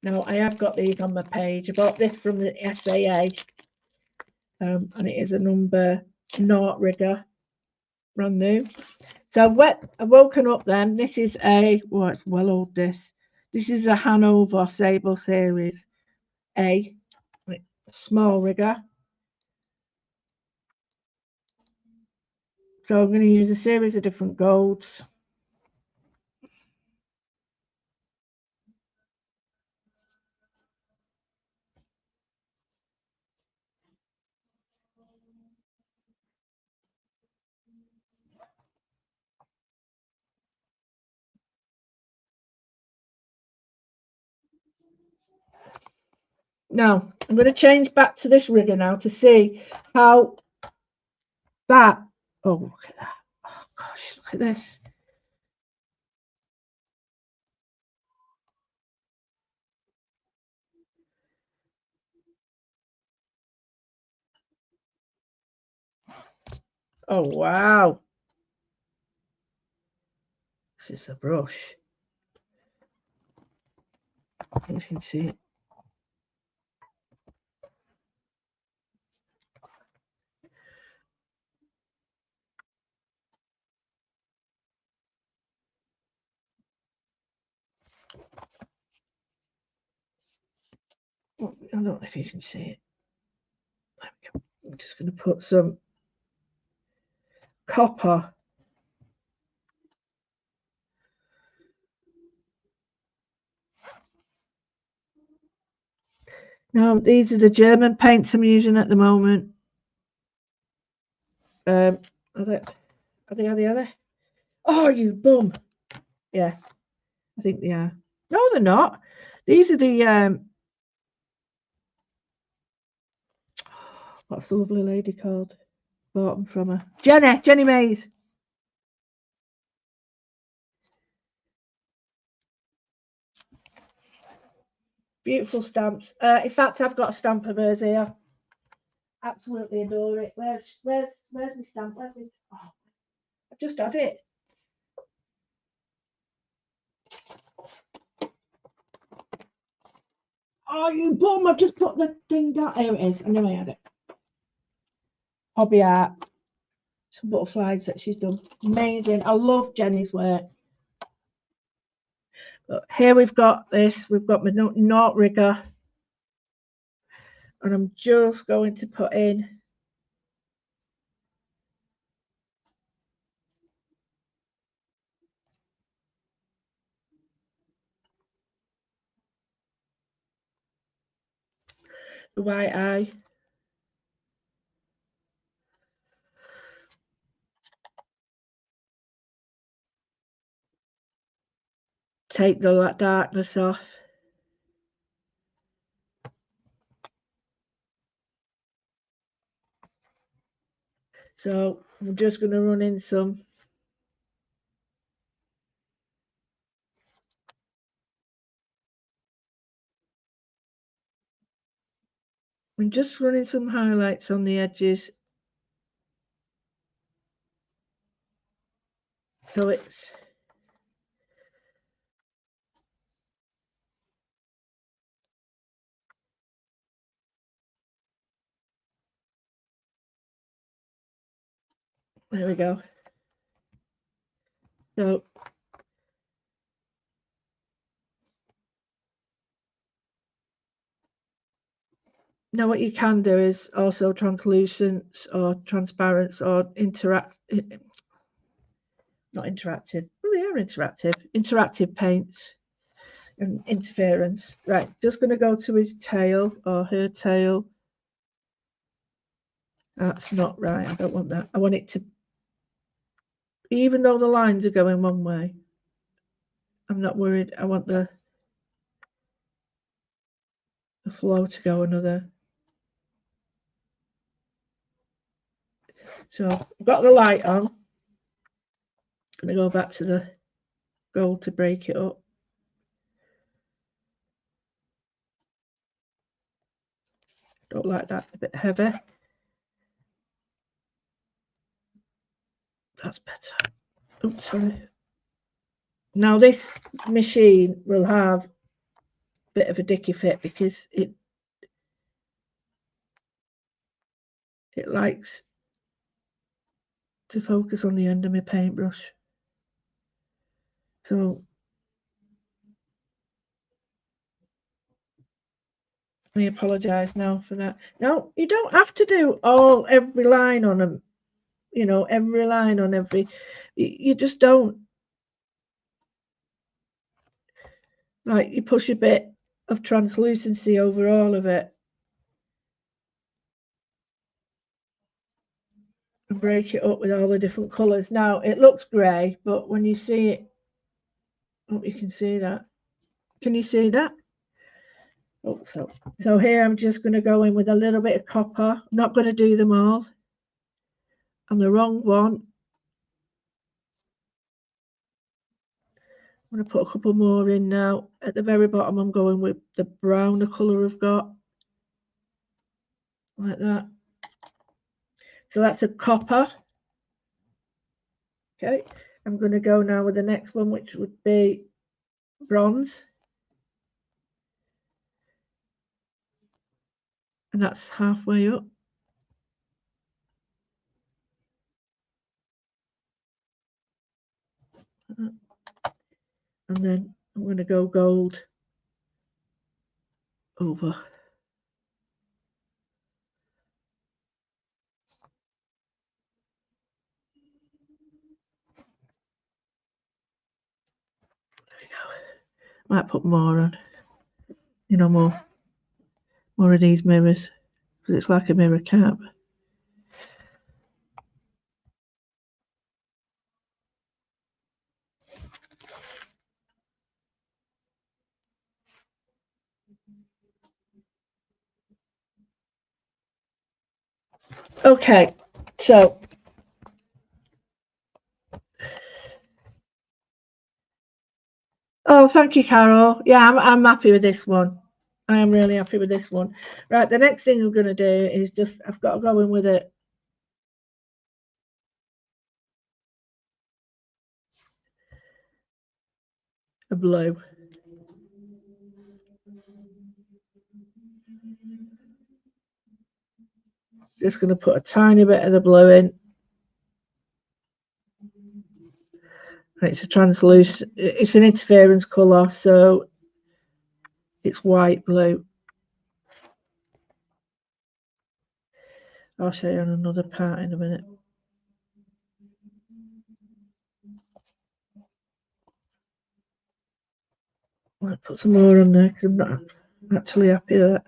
Now I have got these on my page. I bought this from the SAA, and it is a number 0 rigger, brand new. So I've woken up then. This is it's well old. This is a Hanover Sable Series A, small rigger. So I'm going to use a series of different golds. Now I'm going to change back to this rigger now to see how that. Oh, look at that! Oh gosh, look at this. Oh wow! This is a brush. If you can see it. I don't know if you can see it. I'm just going to put some copper. Now, these are the German paints I'm using at the moment. Are they? Oh, you bum. Yeah, I think they are. No, they're not. These are the, what's the lovely lady called? Bought them from her. Jenny Mays. Beautiful stamps. In fact, I've got a stamp of hers here. Absolutely adore it. Where's my stamp? Oh, I've just had it. Oh, you bum! I've just put the thing down. Here it is. I knew I had it. Hobby art. Some butterflies that she's done. Amazing. I love Jenny's work. But here we've got this. We've got my knot rigger. And I'm just going to put in the white eye. Take the darkness off. So I'm just going to run in some. I'm just running some highlights on the edges. So it's there we go. So now what you can do is also translucents or transparents or not interactive. Well, they are interactive. Interactive paints and interference. Right, just going to go to his tail or her tail. That's not right. I don't want that. I want it to, even though the lines are going one way, I'm not worried. I want the flow to go another. So I've got the light on. I'm going to go back to the gold to break it up. Don't like that, a bit heavy. That's better. Oops, sorry. Now this machine will have a bit of a dicky fit because it likes to focus on the end of my paintbrush. So I apologise now for that. Now you don't have to do every line on them, every line on every. You just don't. Like you push a bit of translucency over all of it and break it up with all the different colours. Now it looks grey, but when you see it, you can see that. Can you see that? Oh, so here I'm just going to go in with a little bit of copper. I'm not going to do them all. And the wrong one. I'm going to put a couple more in now. At the very bottom, I'm going with the browner colour I've got. Like that. So that's a copper. Okay. I'm going to go now with the next one, which would be bronze. And that's halfway up. And then I'm going to go gold over. There we go. Might put more on, you know, more of these mirrors, because it's like a mirror cap. Okay, so oh, thank you, Carol. Yeah, I'm happy with this one. I am really happy with this one. Right, the next thing I'm going to do is just, I've got to go in with a blue. Just going to put a tiny bit of the blue in. It's a translucent, it's an interference colour, so it's white blue. I'll show you on another part in a minute. I'll put some more on there because I'm not actually happy with that.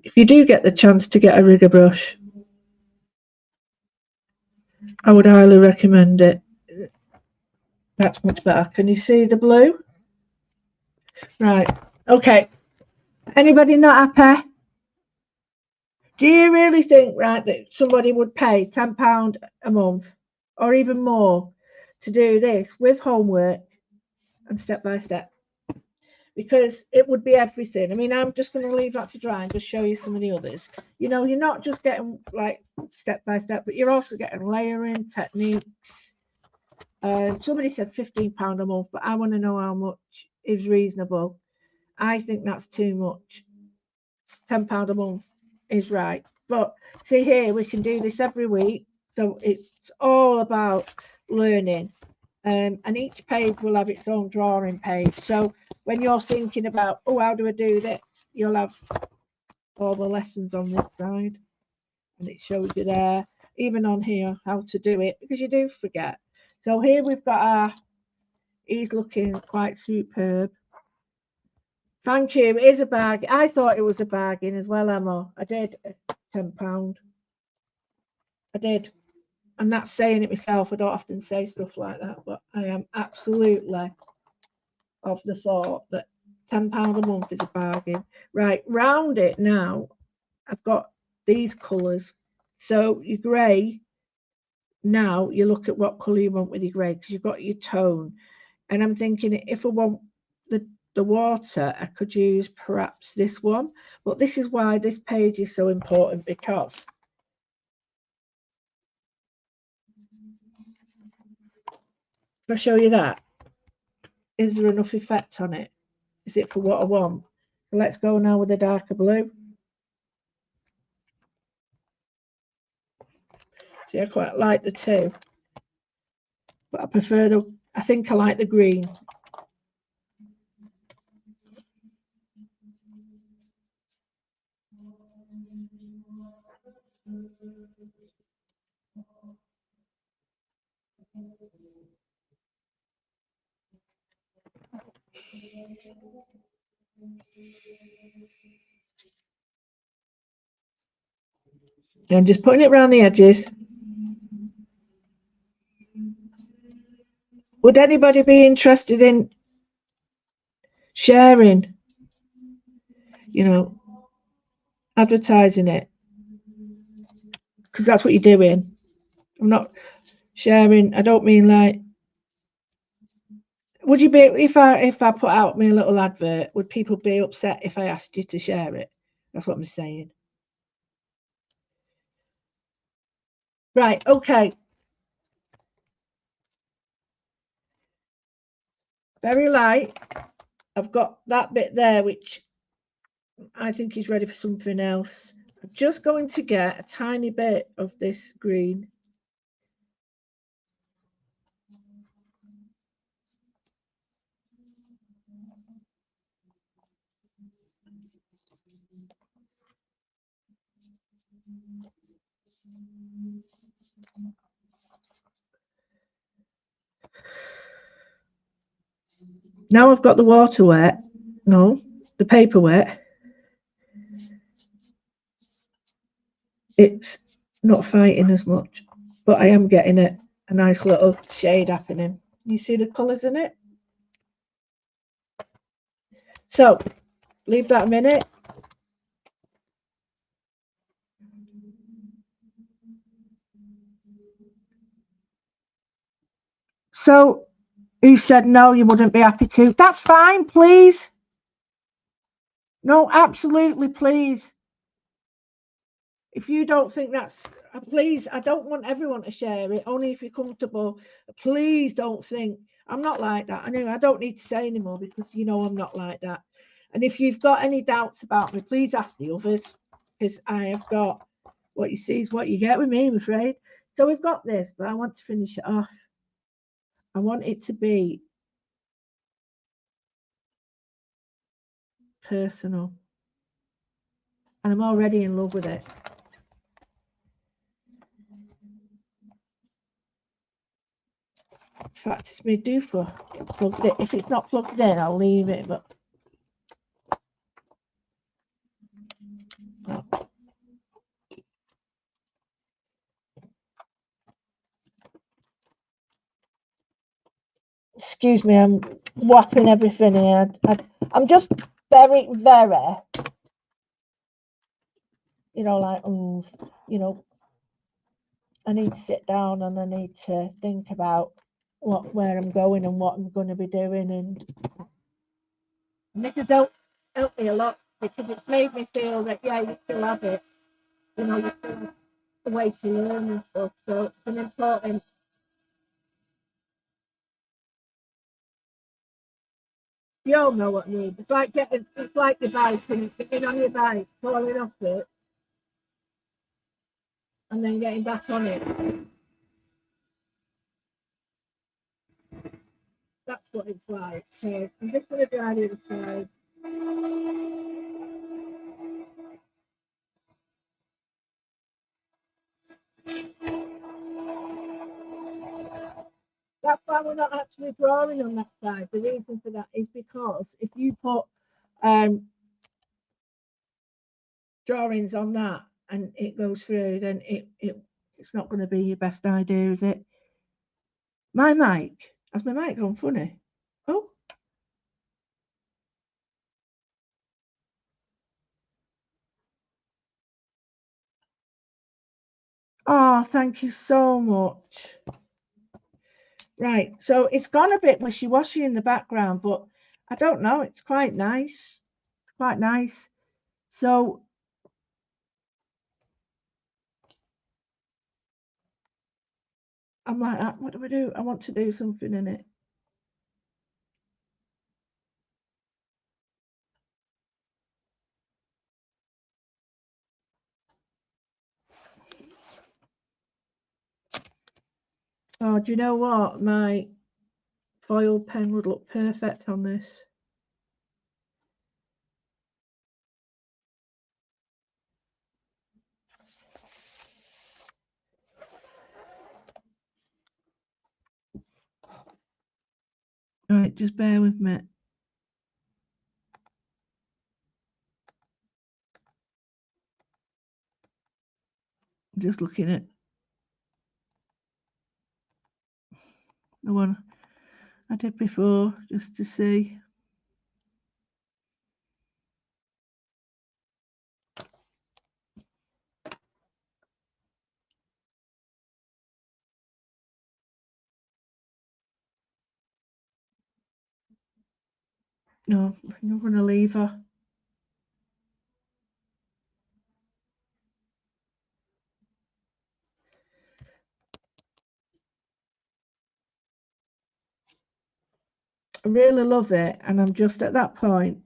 If you do get the chance to get a rigger brush, I would highly recommend it. That's much better. Can you see the blue? Right. Okay. Anybody not happy? Do you really think, right, that somebody would pay £10 a month or even more to do this with homework and step by step? Because it would be everything. I mean, I'm just going to leave that to dry and just show you some of the others. You know, you're not just getting like step by step, but you're also getting layering techniques. Somebody said £15 a month, but I want to know how much is reasonable. I think that's too much. £10 a month is right. But see here, we can do this every week. So it's all about learning. And each page will have its own drawing page. So when you're thinking about, oh, how do I do this? You'll have all the lessons on this side. And it shows you there, even on here, how to do it, because you do forget. So here we've got he's looking quite superb. Thank you. It is a bag. I thought it was a bargain as well, Emma. I did. £10. I did. And that's saying it myself. I don't often say stuff like that, but I am absolutely of the thought that £10 a month is a bargain. Right, round it now, I've got these colours. So your grey, now you look at what colour you want with your grey, because you've got your tone. And I'm thinking, if I want the water, I could use perhaps this one. But this is why this page is so important, because if I show you that, is there enough effect on it? Is it for what I want? So let's go now with a darker blue. See, I quite like the two, but I prefer I think I like the green. I'm just putting it around the edges. Would anybody be interested in sharing, you know, advertising it? Because that's what you're doing. I'm not sharing. I don't mean like, would you be, if I put out my little advert, would people be upset if I asked you to share it? That's what I'm saying. Right, okay. Very light. I've got that bit there, which I think is ready for something else. I'm just going to get a tiny bit of this green. Now I've got the water wet. No, the paper wet. It's not fighting as much, but I am getting a nice little shade happening. You see the colours in it? So leave that a minute. So who said no, you wouldn't be happy to? That's fine, please. No, absolutely, please. If you don't think that's, please, I don't want everyone to share it, only if you're comfortable. Please don't think, I'm not like that. Anyway, I don't need to say anymore because you know I'm not like that. And if you've got any doubts about me, please ask the others, because I have got, what you see is what you get with me, I'm afraid. So we've got this, but I want to finish it off. I want it to be personal. And I'm already in love with it. In fact, it's me do for plugged it. If it's not plugged in, I'll leave it. But no. Excuse me, I'm whapping everything here. I'm just very, very, like, I need to sit down and I need to think about where I'm going and what I'm going to be doing. And this has helped me a lot because it's made me feel that, yeah, you still have it. You still have the way to learn and stuff. So it's an important. You all know what I mean. It's like the bike and getting on your bike, falling off it, and then getting back on it. That's what it's like. So I'm just going to dry the other side. That's why we're not actually drawing on that side. The reason for that is because if you put um, drawings on that and it goes through, then it's not going to be your best idea, is it? My mic, has my mic gone funny? Oh, oh, thank you so much. Right, so it's gone a bit wishy-washy in the background, but I don't know, it's quite nice. It's quite nice. So I'm like, what do I do? I want to do something in it. Oh, do you know what? My foil pen would look perfect on this. Right, just bear with me. Just looking at the one I did before, just to see. No, I'm going to leave her. I really love it, and I'm just at that point.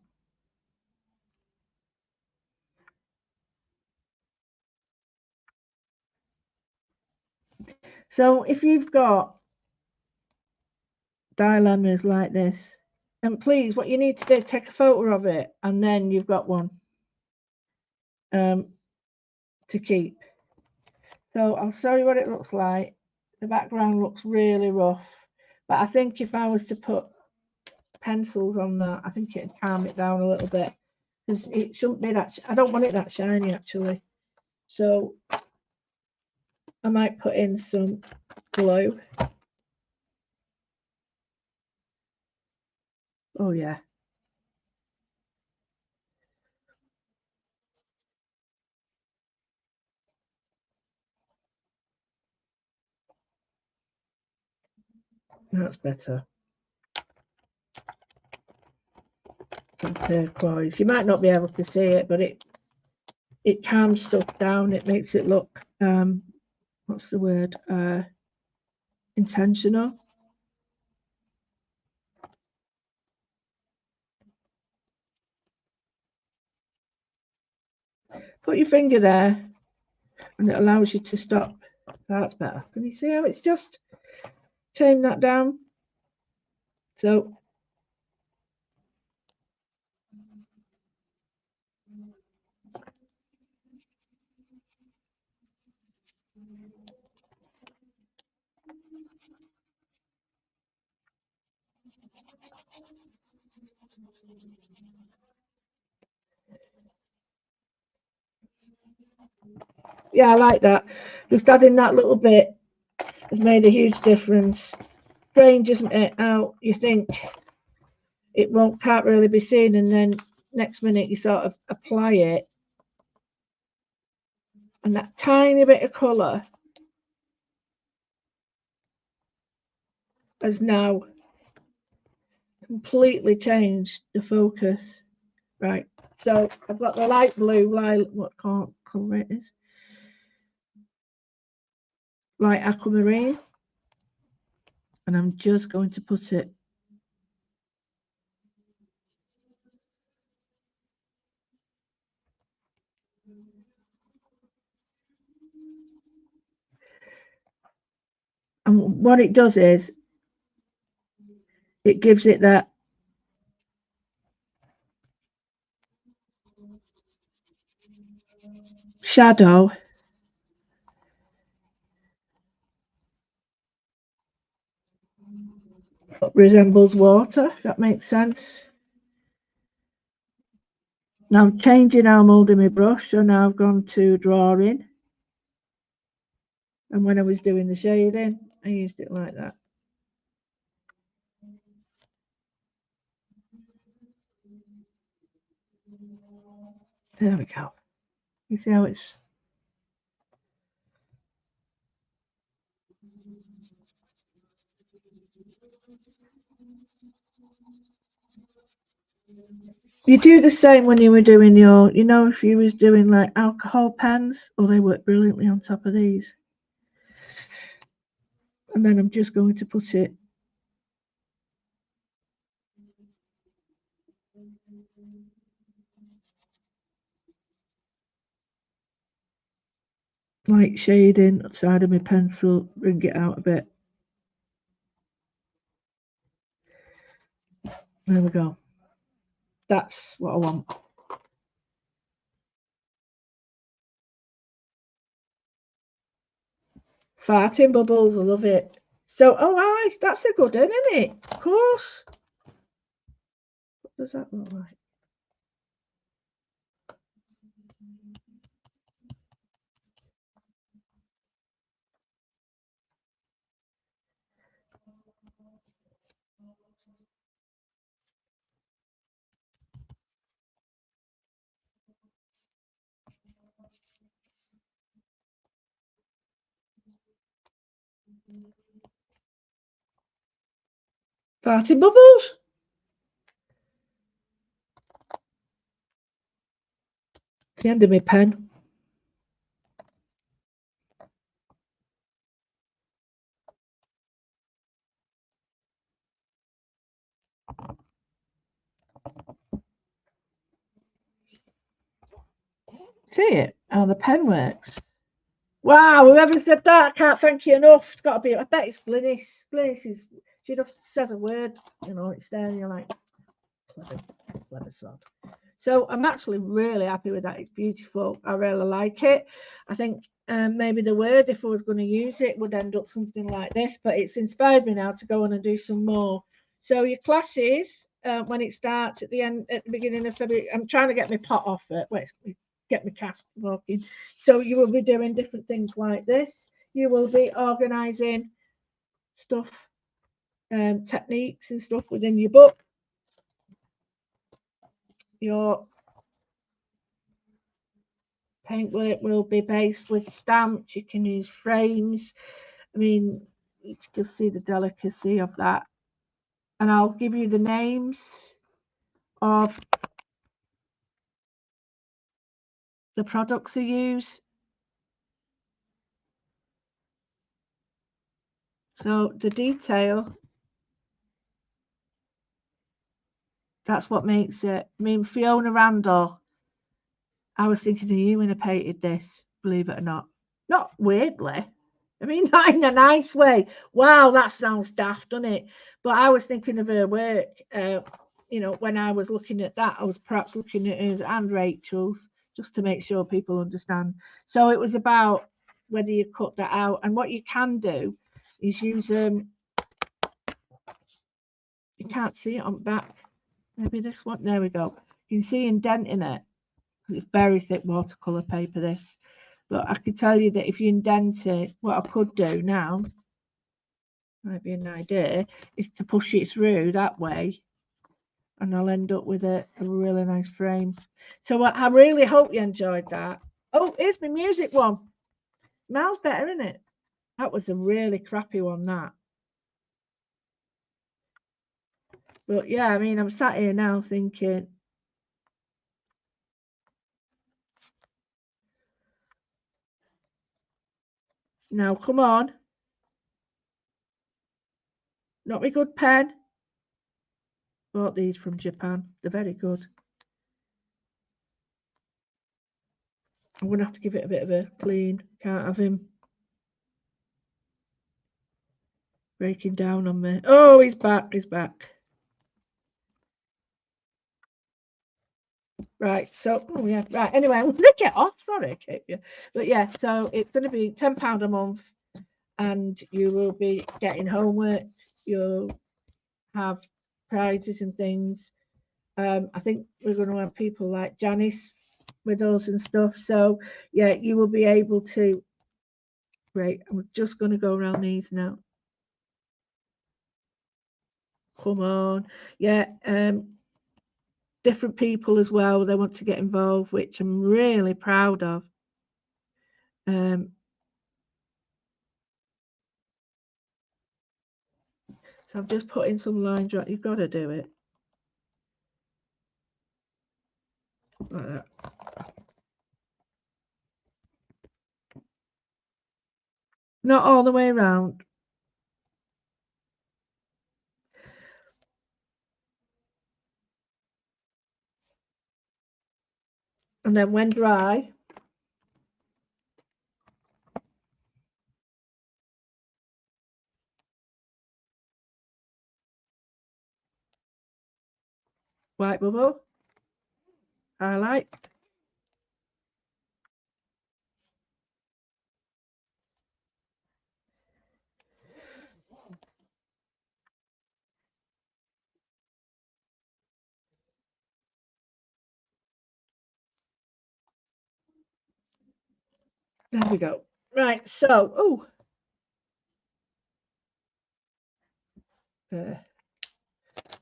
So if you've got dilemmas like this, and please, what you need to do, take a photo of it, and then you've got one to keep. So I'll show you what it looks like. The background looks really rough, but I think if I was to put pencils on that, I think it'd calm it down a little bit, because it shouldn't be that. I don't want it that shiny actually. So I might put in some glue. Oh yeah. That's better. Some turquoise. You might not be able to see it, but it calms stuff down. It makes it look what's the word? Intentional. Put your finger there, and it allows you to stop. That's better. Can you see how it's just tame that down? So yeah, I like that. Just adding that little bit has made a huge difference. Strange, isn't it? How you think it can't really be seen, and then next minute you sort of apply it, and that tiny bit of colour has now completely changed the focus. Right, so I've got the light blue, what colour it is? Light aquamarine, and I'm just going to put it and what it does is it gives it that shadow that resembles water, if that makes sense. Now I'm changing how I'm holding my brush, so now I've gone to drawing, and when I was doing the shading I used it like that. There we go. You see how it's you do the same when you were doing your, if you was doing like alcohol pens, they work brilliantly on top of these. And then I'm just going to put it light shading outside of my pencil, bring it out a bit. There we go. That's what I want. Farting bubbles, I love it. So, aye, that's a good one, isn't it? Of course. What does that look like? Farting bubbles? It's the end of my pen. see it, how the pen works. Wow, whoever said that, I can't thank you enough. It's got to be, I bet it's Glynis. Glynis is, she just says a word, you know, it's there and you're like, clever sod. So I'm actually really happy with that. It's beautiful. I really like it. I think maybe the word, if I was going to use it, would end up something like this, but it's inspired me now to go on and do some more. So your classes, when it starts at the beginning of February, I'm trying to get my pot off it. Wait, get my cast walking. So you will be doing different things like this. You will be organising stuff, techniques and stuff within your book. Your paintwork will be based with stamps. You can use frames. I mean, you can just see the delicacy of that. And I'll give you the names of the products I use. So the detail, that's what makes it. I mean, Fiona Randall, I was thinking of you when I painted this, believe it or not. Not weirdly. I mean, not in a nice way. Wow, that sounds daft, doesn't it? But I was thinking of her work. You know, when I was looking at that, I was perhaps looking at hers and Rachel's just to make sure people understand. So it was about whether you cut that out. And what you can do is use you can't see it on back. Maybe this one. There we go. You can see indent in it. It's very thick watercolor paper, this. But I could tell you that if you indent it, what I could do now, might be an idea, is to push it through that way. And I'll end up with a really nice frame. So I really hope you enjoyed that. Oh, here's my music one. Mine's better, isn't it? That was a really crappy one, that. But yeah, I mean, I'm sat here now thinking, now come on. Not my good pen. Bought these from Japan. They're very good. I'm going to have to give it a bit of a clean. Can't have him breaking down on me. Oh, he's back. He's back. Right. So, oh yeah. Right. Anyway, I'm going to get off. Sorry, I kept you. But yeah, so it's going to be £10 a month, and you will be getting homework. You'll have prizes and things. I think we're going to have people like Janice with us and stuff. So yeah, you will be able to. Great. I'm just going to go around these now. Come on. Yeah. Different people as well. They want to get involved, which I'm really proud of. So I've just put in some lines. Right, you've got to do it like that. Not all the way around. And then when dry, white bubble, highlight. There we go. Right, so, oh.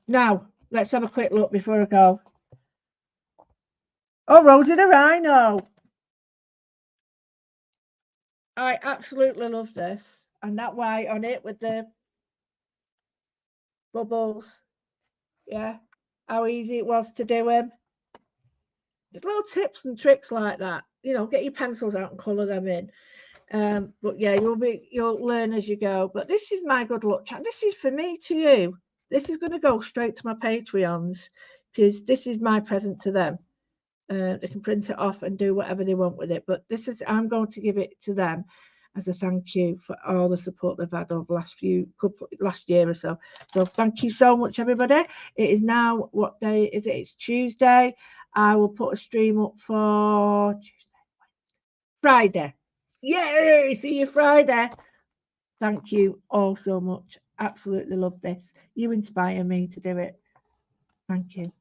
Now, let's have a quick look before I go. Oh, Rosie the Rhino. I absolutely love this. And that white on it with the bubbles. Yeah, how easy it was to do them. There's little tips and tricks like that. You know, get your pencils out and colour them in. But yeah, you'll learn as you go. But this is my good luck chat. This is for me to you. This is going to go straight to my Patreons because this is my present to them. They can print it off and do whatever they want with it. But this is, I'm going to give it to them as a thank you for all the support they've had over the last year or so. So thank you so much, everybody. It is now, what day is it? It's Tuesday. I will put a stream up for Friday. Yay! See you Friday. Thank you all so much. Absolutely love this. You inspire me to do it. Thank you.